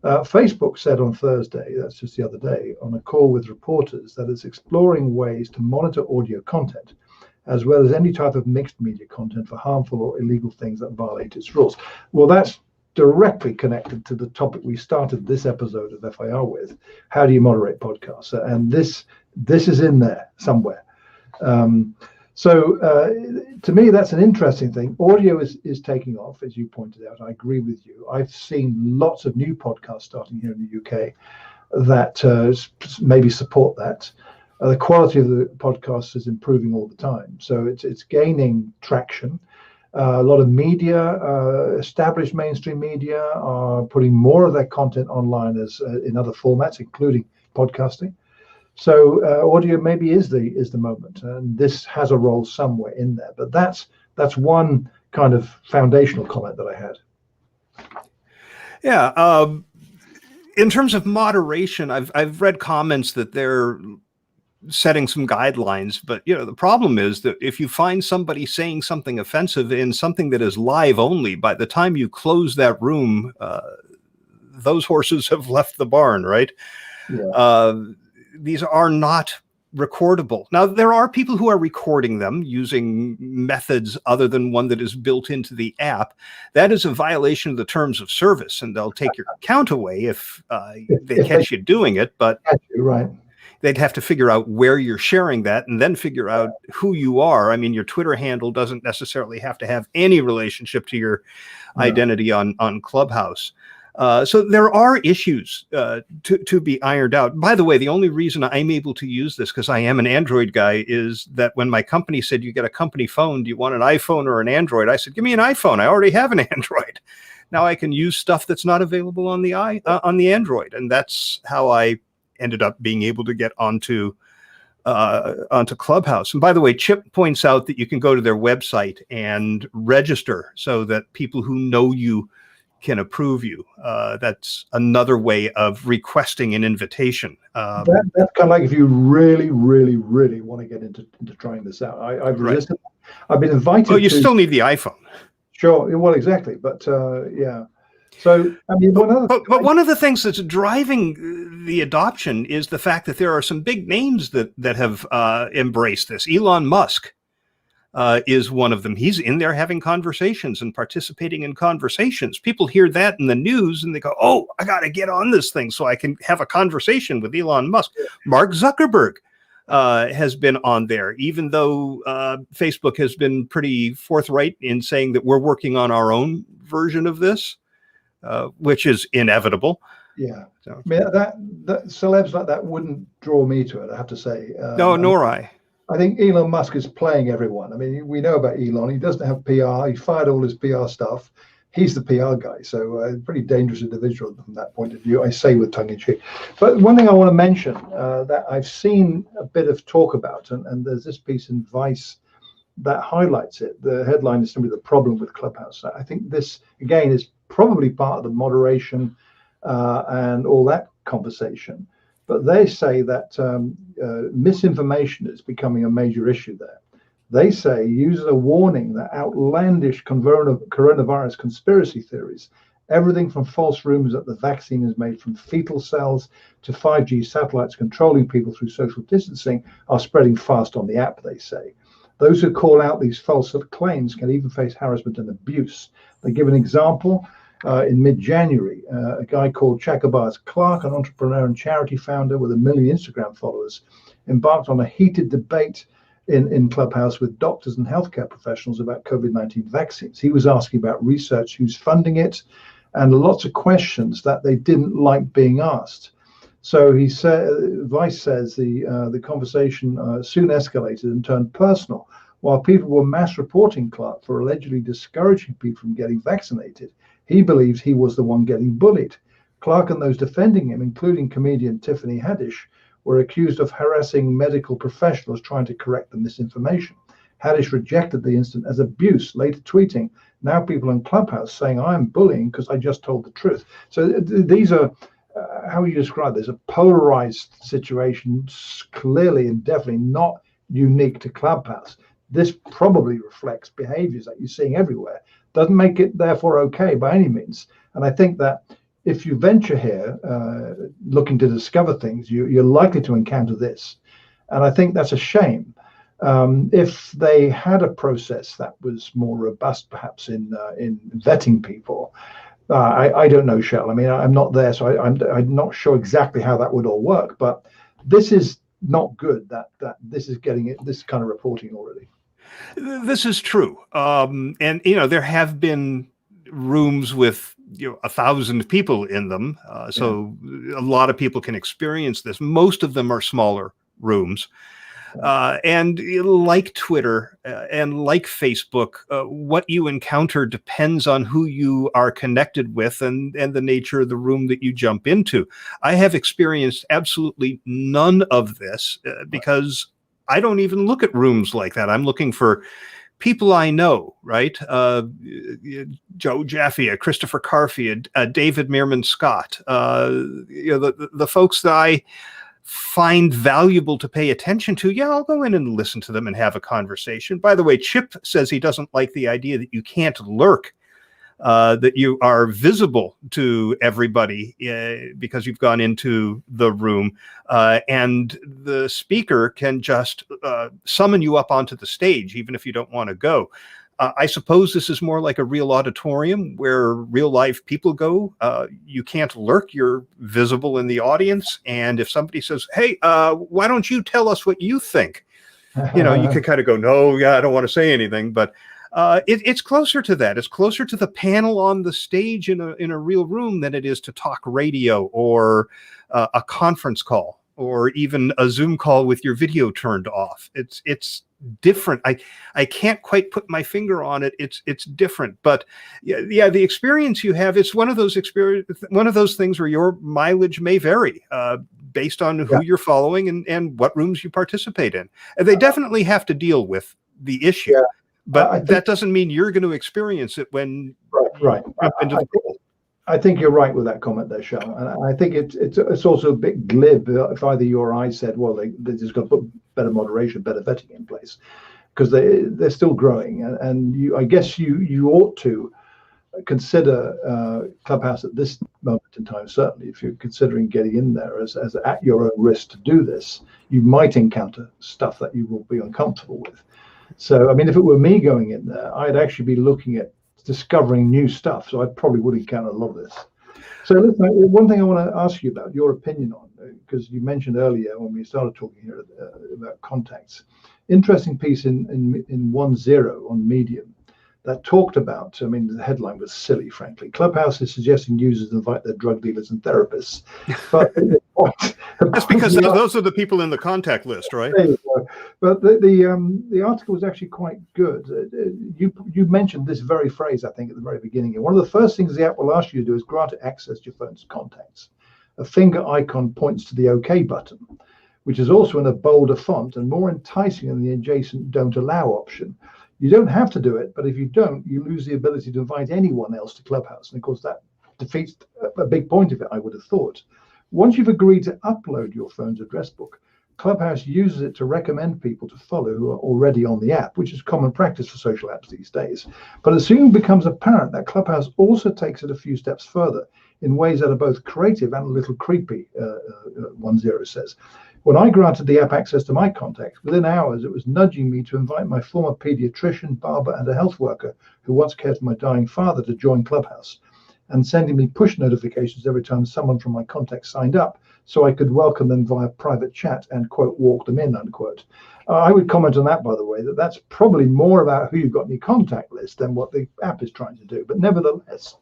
Facebook said on Thursday, that's just the other day, on a call with reporters, that it's exploring ways to monitor audio content, as well as any type of mixed media content for harmful or illegal things that violate its rules. Well, that's directly connected to the topic we started this episode of FIR with. How do you moderate podcasts? And this is in there somewhere. So to me, that's an interesting thing. Audio is taking off, as you pointed out. I agree with you. I've seen lots of new podcasts starting here in the UK that maybe support that. The quality of the podcast is improving all the time. So it's gaining traction. A lot of media, established mainstream media, are putting more of their content online as in other formats, including podcasting. So audio maybe is the moment, and this has a role somewhere in there. But that's one kind of foundational comment that I had. Yeah, in terms of moderation, I've read comments that they're setting some guidelines, but the problem is that if you find somebody saying something offensive in something that is live only, by the time you close that room, those horses have left the barn, right? Yeah. These are not recordable. Now, there are people who are recording them using methods other than one that is built into the app. That is a violation of the terms of service, and they'll take your account away if they catch you doing it. But right. They'd have to figure out where you're sharing that and then figure out who you are. I mean, your Twitter handle doesn't necessarily have to have any relationship to your identity on Clubhouse. So there are issues to be ironed out. By the way, the only reason I'm able to use this, because I am an Android guy, is that when my company said, you get a company phone, do you want an iPhone or an Android? I said, give me an iPhone. I already have an Android. Now I can use stuff that's not available on the Android. And that's how I ended up being able to get onto Clubhouse. And by the way, Chip points out that you can go to their website and register so that people who know you can approve you. That's another way of requesting an invitation. That's kind of like if you really, really, really want to get into trying this out. I've resisted. I've been invited. Oh, you still need the iPhone. Sure. Well, exactly. But yeah. So, I mean, but one of the things that's driving the adoption is the fact that there are some big names that have embraced this. Elon Musk is one of them. He's in there having conversations and participating in conversations. People hear that in the news and they go, oh, I got to get on this thing so I can have a conversation with Elon Musk. Mark Zuckerberg has been on there, even though Facebook has been pretty forthright in saying that we're working on our own version of this. Which is inevitable. Yeah. So. I mean, that celebs like that wouldn't draw me to it, I have to say. No, nor I. I think Elon Musk is playing everyone. I mean, we know about Elon. He doesn't have PR. He fired all his PR stuff. he's the PR guy. So a pretty dangerous individual from that point of view, I say with tongue in cheek. But one thing I want to mention that I've seen a bit of talk about, and there's this piece in Vice that highlights it. The headline is simply the problem with Clubhouse. I think this, again, is probably part of the moderation and all that conversation. But they say that misinformation is becoming a major issue there. They say users are warning that outlandish coronavirus conspiracy theories, everything from false rumors that the vaccine is made from fetal cells to 5G satellites controlling people through social distancing, are spreading fast on the app, they say. Those who call out these false claims can even face harassment and abuse. They give an example. In mid-January, a guy called Chakabaz Clark, an entrepreneur and charity founder with 1 million Instagram followers, embarked on a heated debate in Clubhouse with doctors and healthcare professionals about COVID-19 vaccines. He was asking about research, who's funding it, and lots of questions that they didn't like being asked. So he said, Vice says the conversation soon escalated and turned personal. While people were mass reporting Clark for allegedly discouraging people from getting vaccinated, he believes he was the one getting bullied. Clark and those defending him, including comedian Tiffany Haddish, were accused of harassing medical professionals trying to correct the misinformation. Haddish rejected the incident as abuse, later tweeting, "Now people in Clubhouse saying I'm bullying because I just told the truth." So these are, how you describe this, a polarized situation, clearly and definitely not unique to Clubhouse. This probably reflects behaviors that you're seeing everywhere. Doesn't make it therefore okay by any means. And I think that if you venture here looking to discover things, you're likely to encounter this. And I think that's a shame. If they had a process that was more robust, perhaps in vetting people, I don't know, Shel. I mean, I'm not there, so I'm not sure exactly how that would all work. But this is not good that this is getting this kind of reporting already. This is true. And, there have been rooms with 1,000 people in them. So a lot of people can experience this. Most of them are smaller rooms. And like Twitter and like Facebook, what you encounter depends on who you are connected with and the nature of the room that you jump into. I have experienced absolutely none of this because I don't even look at rooms like that. I'm looking for people I know, right? Joe Jaffe, Christopher Carfy, David Meerman Scott, the folks that I find valuable to pay attention to. Yeah, I'll go in and listen to them and have a conversation. By the way, Chip says he doesn't like the idea that you can't lurk, that you are visible to everybody because you've gone into the room, and the speaker can just summon you up onto the stage, even if you don't want to go. I suppose this is more like a real auditorium where real life people go. You can't lurk, you're visible in the audience. And if somebody says, "Hey, why don't you tell us what you think?" You can kind of go, "No, yeah, I don't want to say anything." But it's closer to that. It's closer to the panel on the stage in a real room than it is to talk radio or a conference call or even a Zoom call with your video turned off. It's different. I can't quite put my finger on it. It's different. But yeah, the experience you have, it's one of those things where your mileage may vary based on who you're following and what rooms you participate in. And they definitely have to deal with the issue. Yeah. But that doesn't mean you're going to experience it when right. I think you're right with that comment there, Shel. And I think it's also a bit glib if either you or I said, well, they just got to put better moderation, better vetting in place, because they're still growing. And I guess you ought to consider Clubhouse at this moment in time. Certainly, if you're considering getting in there as at your own risk to do this, you might encounter stuff that you will be uncomfortable with. So, I mean, if it were me going in there, I'd actually be looking at discovering new stuff. So I probably would encounter a lot of this. So listen, one thing I want to ask you about your opinion on, because you mentioned earlier when we started talking here about contacts, interesting piece in 1.0 on Medium. that talked about, I mean, the headline was silly, frankly. Clubhouse is suggesting users invite their drug dealers and therapists. But that's because those are the people in the contact list, right? But the article was actually quite good. You mentioned this very phrase, I think, at the very beginning. And one of the first things the app will ask you to do is grant it access to your phone's contacts. A finger icon points to the OK button, which is also in a bolder font and more enticing than the adjacent don't allow option. You don't have to do it, but if you don't, you lose the ability to invite anyone else to Clubhouse. And of course, that defeats a big point of it, I would have thought. Once you've agreed to upload your phone's address book, Clubhouse uses it to recommend people to follow who are already on the app, which is common practice for social apps these days. But it soon becomes apparent that Clubhouse also takes it a few steps further in ways that are both creative and a little creepy, 10 says. When I granted the app access to my contacts, within hours, it was nudging me to invite my former pediatrician, barber, and a health worker who once cared for my dying father to join Clubhouse, and sending me push notifications every time someone from my contacts signed up, so I could welcome them via private chat and, quote, walk them in, unquote. I would comment on that, by the way, that's probably more about who you've got in your contact list than what the app is trying to do. But nevertheless,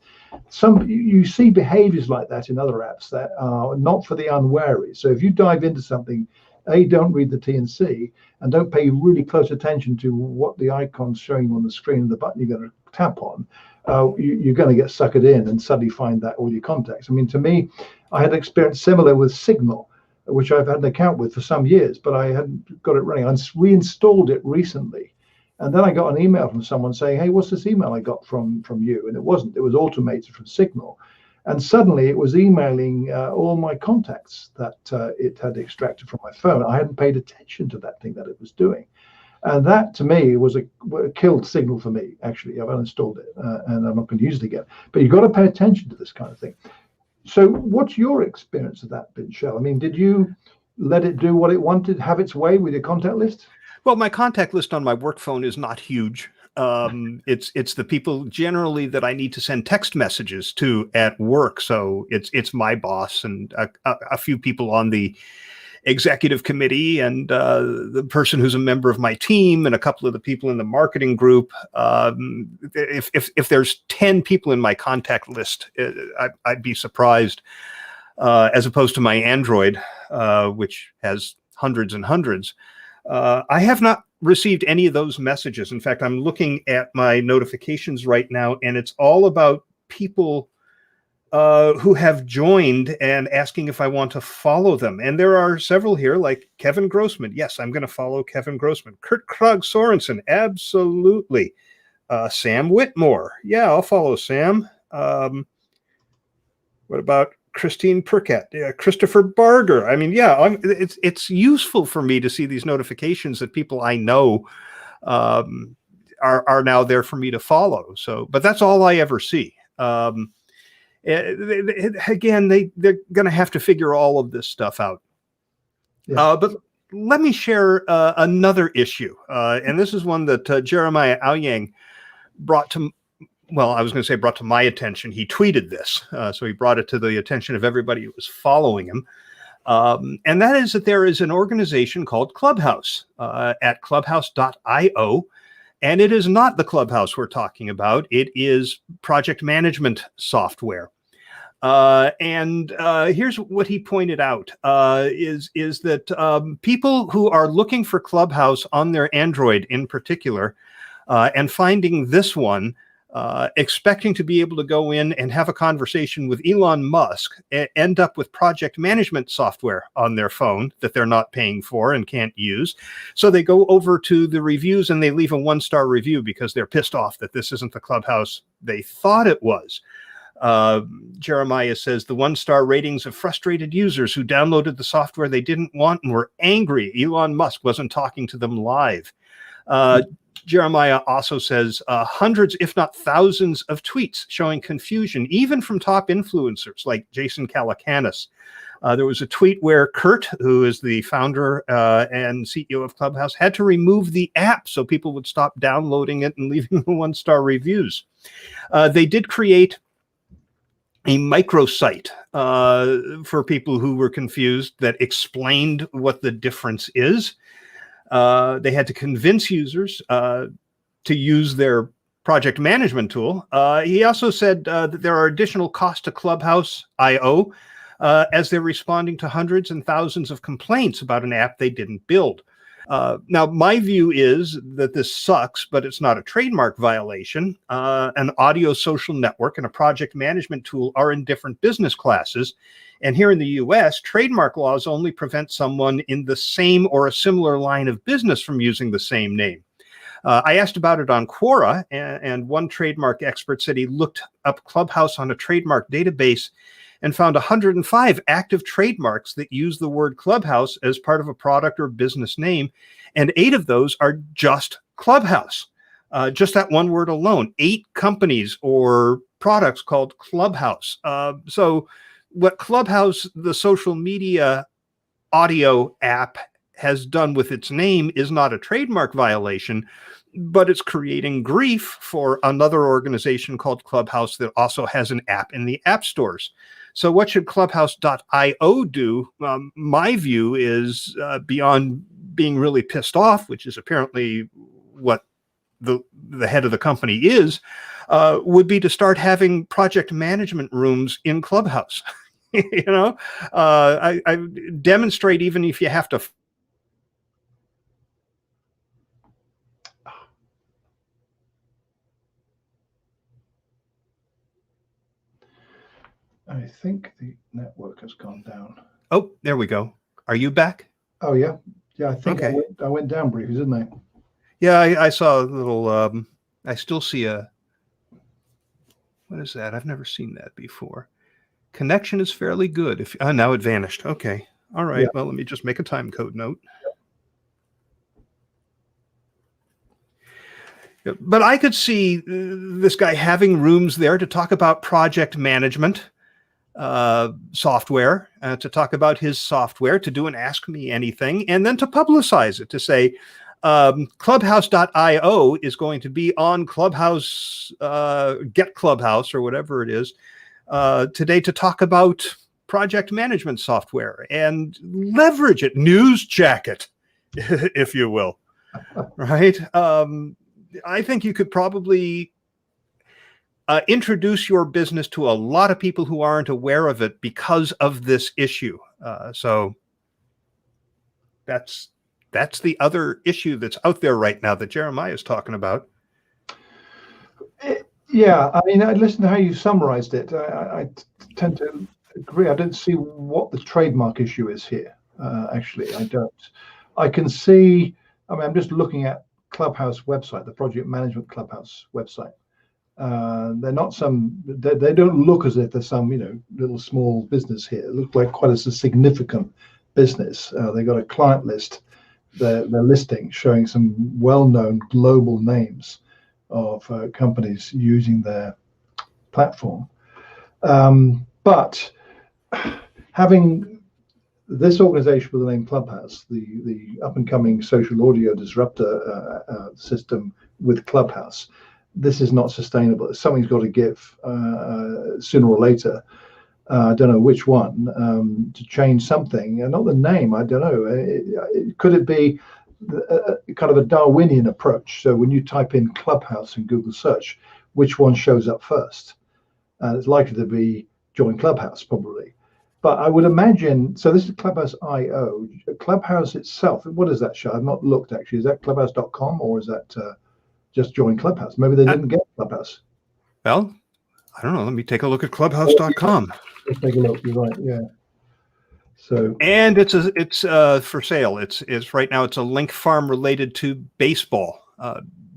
you see behaviors like that in other apps that are not for the unwary. So if you dive into something, A, don't read the T&C, and don't pay really close attention to what the icon's showing you on the screen and the button you're going to tap on, you're going to get suckered in and suddenly find that all your contacts. I mean, to me, I had experience similar with Signal, which I've had an account with for some years, but I hadn't got it running. I reinstalled it recently. And then I got an email from someone saying, hey, what's this email I got from you? And it wasn't. It was automated from Signal. And suddenly it was emailing all my contacts that it had extracted from my phone. I hadn't paid attention to that thing that it was doing. And that, to me, was a killed Signal for me, actually. I've uninstalled it, and I'm not going to use it again. But you've got to pay attention to this kind of thing. So what's your experience of that, Shel? I mean, did you let it do what it wanted, have its way with your contact list? Well, my contact list on my work phone is not huge. It's the people generally that I need to send text messages to at work. So it's my boss and a few people on the executive committee and the person who's a member of my team and a couple of the people in the marketing group. If there's 10 people in my contact list, I'd be surprised, as opposed to my Android, which has hundreds and hundreds. I have not received any of those messages. In fact, I'm looking at my notifications right now, and it's all about people who have joined and asking if I want to follow them. And there are several here, like Kevin Grossman. Yes, I'm going to follow Kevin Grossman. Kurt Krug Sorensen. Absolutely. Sam Whitmore. Yeah, I'll follow Sam. What about Christine Perkett? Yeah, Christopher Barger. I mean, yeah, it's useful for me to see these notifications that people I know are now there for me to follow. So, but that's all I ever see. Again, they're going to have to figure all of this stuff out. Yeah. But let me share another issue. And this is one that Jeremiah Aoyang brought to my attention. He tweeted this. So he brought it to the attention of everybody who was following him. And that is that there is an organization called Clubhouse at clubhouse.io. And it is not the Clubhouse we're talking about. It is project management software. And here's what he pointed out, is that people who are looking for Clubhouse on their Android in particular, and finding this one, expecting to be able to go in and have a conversation with Elon Musk, end up with project management software on their phone that they're not paying for and can't use. So they go over to the reviews and they leave a 1-star review because they're pissed off that this isn't the Clubhouse they thought it was. Jeremiah says the 1-star ratings of frustrated users who downloaded the software they didn't want and were angry Elon Musk wasn't talking to them live. Jeremiah also says hundreds, if not thousands, of tweets showing confusion, even from top influencers like Jason Calacanis. There was a tweet where Kurt, who is the founder and CEO of Clubhouse, had to remove the app so people would stop downloading it and leaving the 1-star reviews. They did create a microsite for people who were confused that explained what the difference is. They had to convince users to use their project management tool. He also said that there are additional costs to Clubhouse IO as they're responding to hundreds and thousands of complaints about an app they didn't build. Now, my view is that this sucks, but it's not a trademark violation. An audio social network and a project management tool are in different business classes. And here in the US, trademark laws only prevent someone in the same or a similar line of business from using the same name. I asked about it on Quora, and one trademark expert said he looked up Clubhouse on a trademark database and found 105 active trademarks that use the word Clubhouse as part of a product or business name, and 8 of those are just Clubhouse. Just that one word alone, 8 companies or products called Clubhouse. So what Clubhouse, the social media audio app, has done with its name is not a trademark violation, but it's creating grief for another organization called Clubhouse that also has an app in the app stores. So what should Clubhouse.io do? My view is beyond being really pissed off, which is apparently what the head of the company is, would be to start having project management rooms in Clubhouse. I demonstrate, even if you have to. I think the network has gone down. Oh, there we go. Are you back? Oh, yeah. Yeah, I think okay. I went down briefly, didn't I? Yeah, I saw a little, I still see what is that? I've never seen that before. Connection is fairly good. Now it vanished. Okay. All right. Yeah. Well, let me just make a time code note. But I could see this guy having rooms there to talk about project management software, to talk about his software, to do an Ask Me Anything, and then to publicize it, to say Clubhouse.io is going to be on Clubhouse, Get Clubhouse, or whatever it is, today to talk about project management software and leverage it, news jacket, if you will, right? I think you could probably introduce your business to a lot of people who aren't aware of it because of this issue. So that's the other issue that's out there right now that Jeremiah is talking about. Yeah, I mean, listen to how you summarized it. I tend to agree. I don't see what the trademark issue is here. Actually, I don't. I can see. I mean, I'm just looking at Clubhouse website, the Project Management Clubhouse website. They're not some. They don't look as if there's some little small business here. It looks like quite a significant business. They got a client list. They're listing showing some well-known global names of companies using their platform. But having this organization with the name Clubhouse, the up-and-coming social audio disruptor system with Clubhouse, this is not sustainable. Something's got to give sooner or later. I don't know which one, to change something, and not the name. I don't know. Could it be kind of a Darwinian approach? So when you type in Clubhouse in Google search, which one shows up first? And it's likely to be join Clubhouse, probably. But I would imagine, so this is Clubhouse IO. Clubhouse itself, what does that show? I've not looked, actually. Is that clubhouse.com, or is that just join Clubhouse? Maybe they didn't get Clubhouse. Well, I don't know. Let me take a look at clubhouse.com. Let's take a look. You're right. Yeah. So, and it's for sale. It's right now. It's a link farm related to baseball,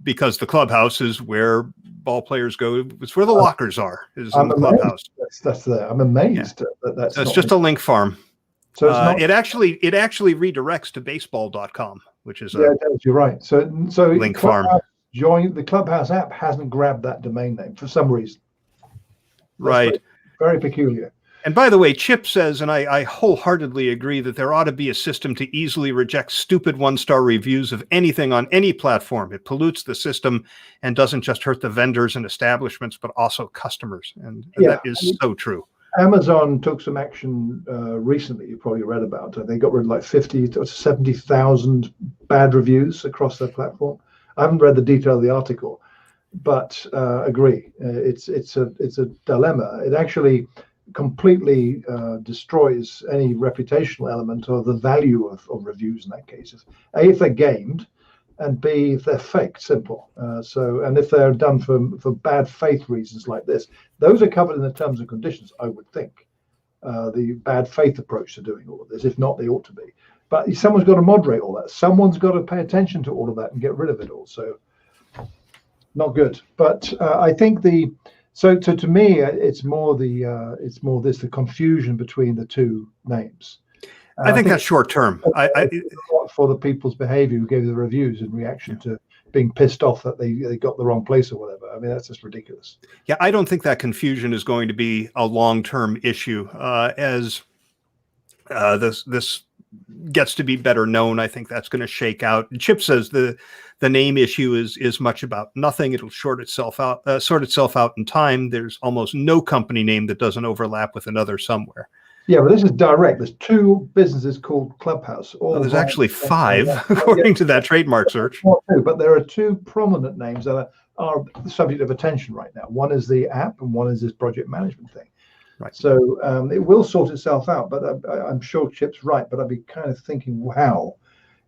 because the clubhouse is where ball players go. It's where the lockers are. Is in the clubhouse. That's there. I'm amazed that's. So it's just a link farm. So it's not. It actually redirects to baseball.com, which is it does. You're right. So link farm. Join the Clubhouse app hasn't grabbed that domain name for some reason. Right. Very peculiar. And by the way, Chip says, and I wholeheartedly agree, that there ought to be a system to easily reject stupid one-star reviews of anything on any platform. It pollutes the system and doesn't just hurt the vendors and establishments, but also customers. And that is so true. Amazon took some action recently, you probably read about. They got rid of like 50 to 70,000 bad reviews across their platform. I haven't read the detail of the article, but agree. It's a dilemma. It actually completely destroys any reputational element or the value of reviews in that case. A, if they're gamed, and B, if they're fake. Simple. And if they're done for bad faith reasons like this, those are covered in the terms and conditions, I would think. The bad faith approach to doing all of this. If not, they ought to be. But someone's got to moderate all that. Someone's got to pay attention to all of that and get rid of it all. So not good. But I think to me, it's more the confusion between the two names. I think that's short term. For the people's behavior who gave the reviews in reaction to being pissed off that they got the wrong place or whatever. I mean, that's just ridiculous. Yeah, I don't think that confusion is going to be a long-term issue as this gets to be better known. I think that's going to shake out. Chip says the name issue is much about nothing. It'll sort itself out in time. There's almost no company name that doesn't overlap with another somewhere. Yeah, but this is direct. There's two businesses called Clubhouse. There's actually 5, according to that trademark search. But there are 2 prominent names that are the subject of attention right now. One is the app, and one is this project management thing. Right. So it will sort itself out. But I'm sure Chip's right. But I'd be kind of thinking, wow,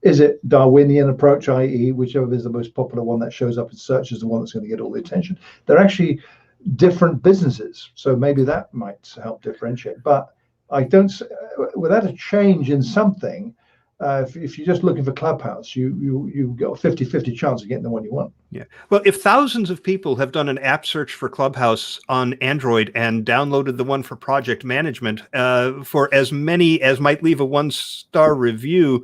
is it Darwinian approach, i.e., whichever is the most popular one that shows up in search is the one that's going to get all the attention? They're actually different businesses, so maybe that might help differentiate. But I don't, without a change in something, if you're just looking for Clubhouse, you've got a 50-50 chance of getting the one you want. Yeah. Well, if thousands of people have done an app search for Clubhouse on Android and downloaded the one for project management, for as many as might leave a 1-star review,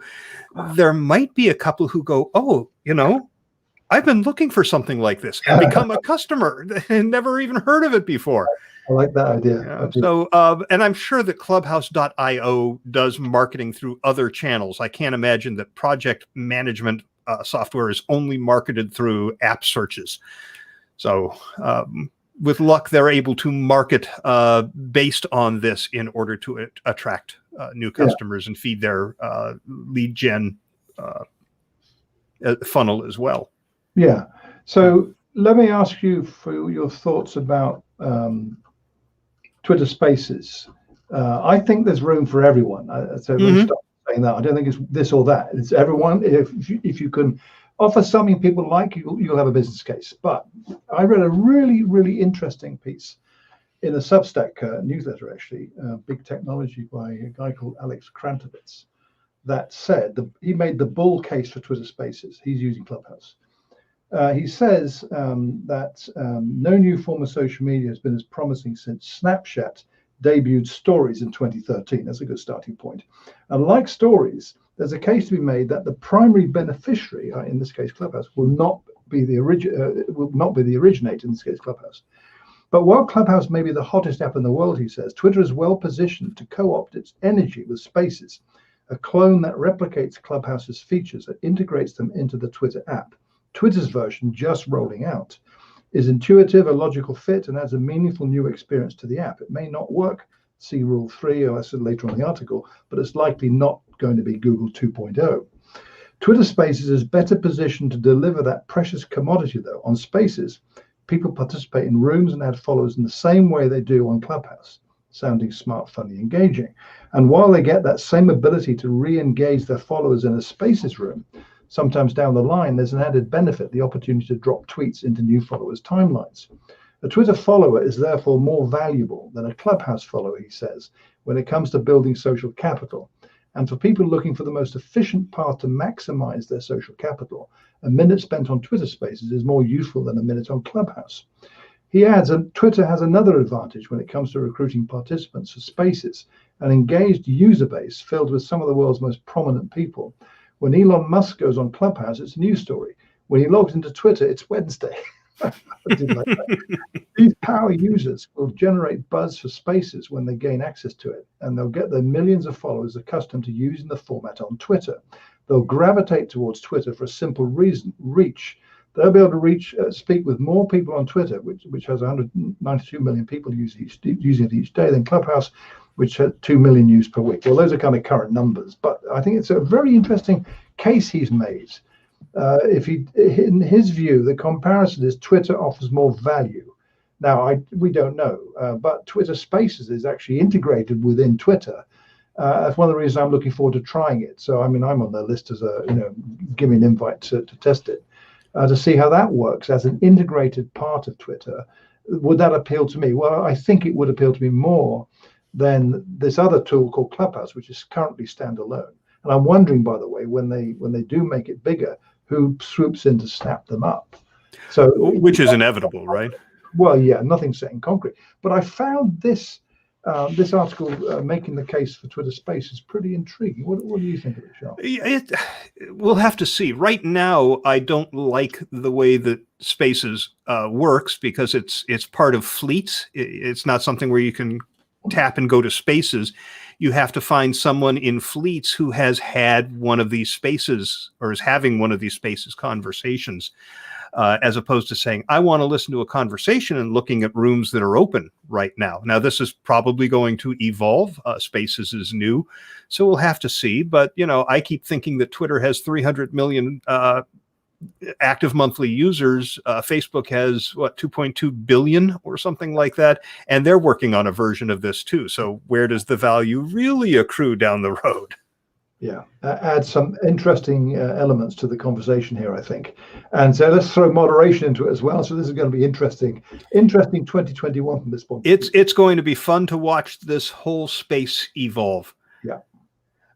there might be a couple who go, oh, I've been looking for something like this and become a customer and never even heard of it before. I like that idea. Yeah, so, and I'm sure that Clubhouse.io does marketing through other channels. I can't imagine that project management software is only marketed through app searches. So with luck, they're able to market based on this in order to attract new customers and feed their lead gen funnel as well. Yeah. So let me ask you for your thoughts about Twitter Spaces. I think there's room for everyone. So stop saying that. I don't think it's this or that. It's everyone. If you can offer something people like, you'll have a business case. But I read a really, really interesting piece in a Substack newsletter, actually, Big Technology, by a guy called Alex Krantovitz, that said he made the bull case for Twitter Spaces. He's using Clubhouse. He says that no new form of social media has been as promising since Snapchat debuted Stories in 2013. That's a good starting point. And like Stories, there's a case to be made that the primary beneficiary, in this case Clubhouse, will not be the originator, in this case Clubhouse. But while Clubhouse may be the hottest app in the world, he says, Twitter is well positioned to co-opt its energy with Spaces, a clone that replicates Clubhouse's features and integrates them into the Twitter app. Twitter's version, just rolling out, is intuitive, a logical fit, and adds a meaningful new experience to the app. It may not work, see Rule 3, or I said later on in the article, but it's likely not going to be Google 2.0. Twitter Spaces is better positioned to deliver that precious commodity, though. On Spaces, people participate in rooms and add followers in the same way they do on Clubhouse, sounding smart, funny, engaging. And while they get that same ability to re-engage their followers in a Spaces room, sometimes down the line, there's an added benefit, the opportunity to drop tweets into new followers' timelines. A Twitter follower is therefore more valuable than a Clubhouse follower, he says, when it comes to building social capital. And for people looking for the most efficient path to maximize their social capital, a minute spent on Twitter Spaces is more useful than a minute on Clubhouse. He adds, and Twitter has another advantage when it comes to recruiting participants for Spaces, an engaged user base filled with some of the world's most prominent people. When Elon Musk goes on Clubhouse, it's a news story. When he logs into Twitter, it's Wednesday. These power users will generate buzz for Spaces when they gain access to it, and they'll get their millions of followers accustomed to using the format on Twitter. They'll gravitate towards Twitter for a simple reason: reach. They'll be able to speak with more people on Twitter, which has 192 million people using it each day, than Clubhouse, which had 2 million used per week. Well, those are kind of current numbers, but I think it's a very interesting case he's made in his view, the comparison is Twitter offers more value. Now, we don't know, but Twitter Spaces is actually integrated within Twitter. That's one of the reasons I'm looking forward to trying it. So, I mean, I'm on their list as give me an invite to test it, to see how that works as an integrated part of Twitter. Would that appeal to me? Well, I think it would appeal to me more than this other tool called Clubhouse, which is currently standalone. And I'm wondering, by the way, when they do make it bigger, who swoops in to snap them up? So, which is inevitable, right? Well, yeah, nothing's set in concrete. But I found this article making the case for Twitter Spaces pretty intriguing. What do you think of it, Shel? We'll have to see. Right now, I don't like the way that Spaces works because it's part of Fleets. It's not something where you can tap and go to Spaces. You have to find someone in Fleets who has had one of these Spaces or is having one of these Spaces conversations. As opposed to saying, I want to listen to a conversation and looking at rooms that are open right now. Now, this is probably going to evolve. Spaces is new, so we'll have to see. But, I keep thinking that Twitter has 300 million active monthly users. Facebook has, 2.2 billion or something like that. And they're working on a version of this, too. So where does the value really accrue down the road? Yeah, add some interesting elements to the conversation here, I think. And so let's throw moderation into it as well. So this is going to be interesting 2021 from this point. It's going to be fun to watch this whole space evolve. Yeah.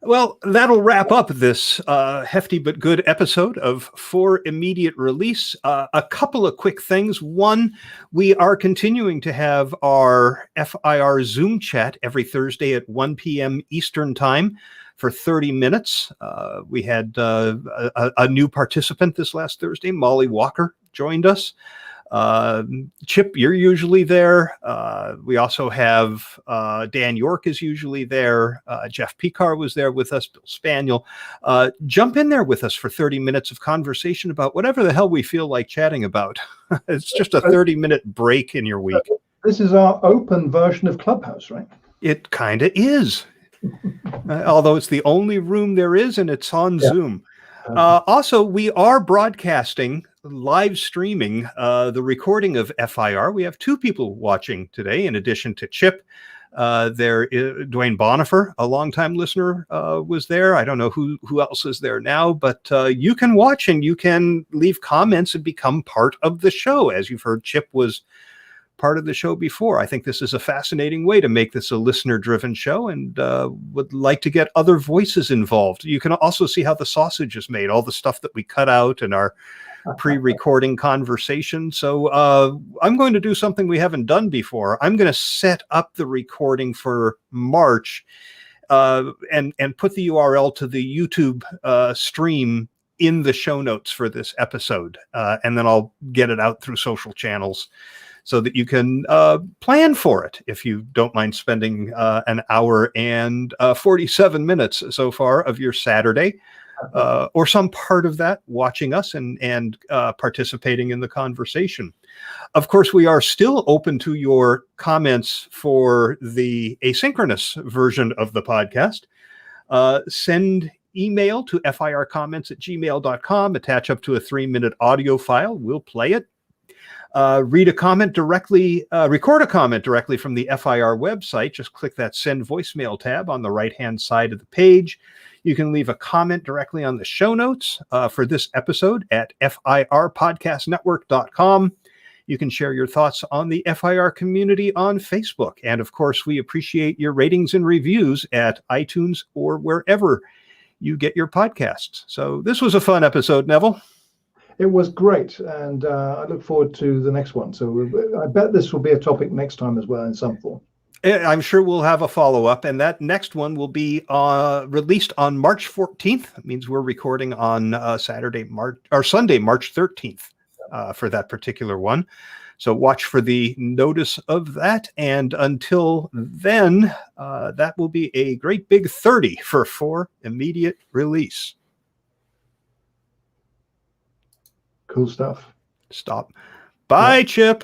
Well, that'll wrap up this hefty but good episode of For Immediate Release. A couple of quick things. One, we are continuing to have our FIR Zoom chat every Thursday at 1 p.m. Eastern Time. For 30 minutes. We had a new participant this last Thursday. Molly Walker joined us. Chip, you're usually there. We also have Dan York is usually there. Jeff Picar was there with us. Bill Spaniel. Jump in there with us for 30 minutes of conversation about whatever the hell we feel like chatting about. It's just a 30-minute break in your week. This is our open version of Clubhouse, right? It kind of is. Although it's the only room there is, and it's on Zoom. Also, we are broadcasting, live streaming the recording of FIR. We have two people watching today, in addition to Chip. There is Dwayne Bonifer, a longtime listener, was there. I don't know who else is there now, but you can watch and you can leave comments and become part of the show. As you've heard, Chip was part of the show before. I think this is a fascinating way to make this a listener-driven show, and would like to get other voices involved. You can also see how the sausage is made, all the stuff that we cut out in our pre-recording conversation. So I'm going to do something we haven't done before. I'm going to set up the recording for March and put the URL to the YouTube stream in the show notes for this episode. And then I'll get it out through social channels, so that you can plan for it if you don't mind spending an hour and 47 minutes so far of your Saturday, or some part of that watching us and participating in the conversation. Of course, we are still open to your comments for the asynchronous version of the podcast. Send email to fircomments@gmail.com, attach up to a 3-minute audio file. We'll play it. Read a comment directly, record a comment directly from the FIR website. Just click that send voicemail tab on the right-hand side of the page. You can leave a comment directly on the show notes for this episode at firpodcastnetwork.com. You can share your thoughts on the FIR community on Facebook. And of course, we appreciate your ratings and reviews at iTunes or wherever you get your podcasts. So this was a fun episode, Neville. It was great, and I look forward to the next one. So I bet this will be a topic next time as well in some form. I'm sure we'll have a follow-up, and that next one will be released on March 14th. That means we're recording on Sunday, March 13th for that particular one. So watch for the notice of that. And until then, that will be a great big 30 for immediate release. Cool stuff. Stop. Bye, Chip.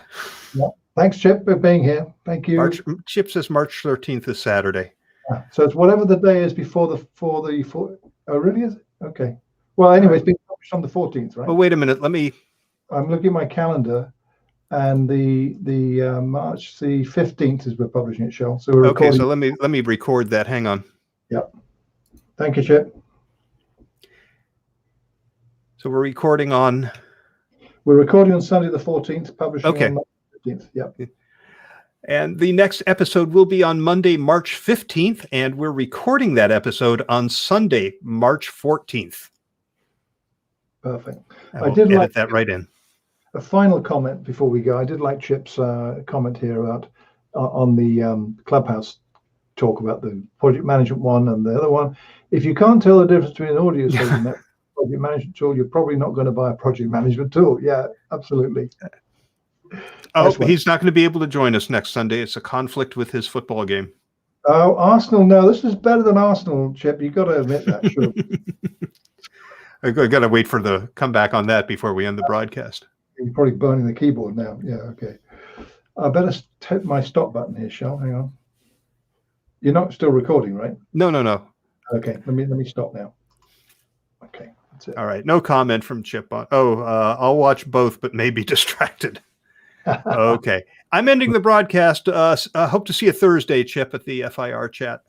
Yeah. Thanks, Chip, for being here. Thank you. Chip says March 13th is Saturday. So it's whatever the day is before. Oh, really? Is it? Okay. Well, anyway, it's been published on the 14th, right? Oh, wait a minute. I'm looking at my calendar, and the March the 15th is we're publishing it, Shel. So we're Okay, recording. so let me record that. Hang on. Yep. Thank you, Chip. So we're recording on. We're recording on Sunday the 14th, publishing Okay. on Monday the 15th. Yep. And the next episode will be on Monday, March 15th, and we're recording that episode on Sunday, March 14th. Perfect. I did edit that right in. A final comment before we go. I did like Chip's comment here about on the Clubhouse talk about the project management one and the other one. If you can't tell the difference between an audio stage and that project management tool, you're probably not going to buy a project management tool. Yeah, absolutely. Oh, he's not going to be able to join us next Sunday. It's a conflict with his football game. Oh, Arsenal. No, this is better than Arsenal, Chip. You've got to admit that, sure. I got to wait for the comeback on that before we end the broadcast. You're probably burning the keyboard now. Yeah, okay. I better hit my stop button here, Shel. Hang on. You're not still recording, right? No. Okay, let me stop now. Okay, that's it. All right, no comment from Chip on. I'll watch both, but may be distracted. Okay, I'm ending the broadcast. Hope to see you Thursday, Chip, at the FIR chat.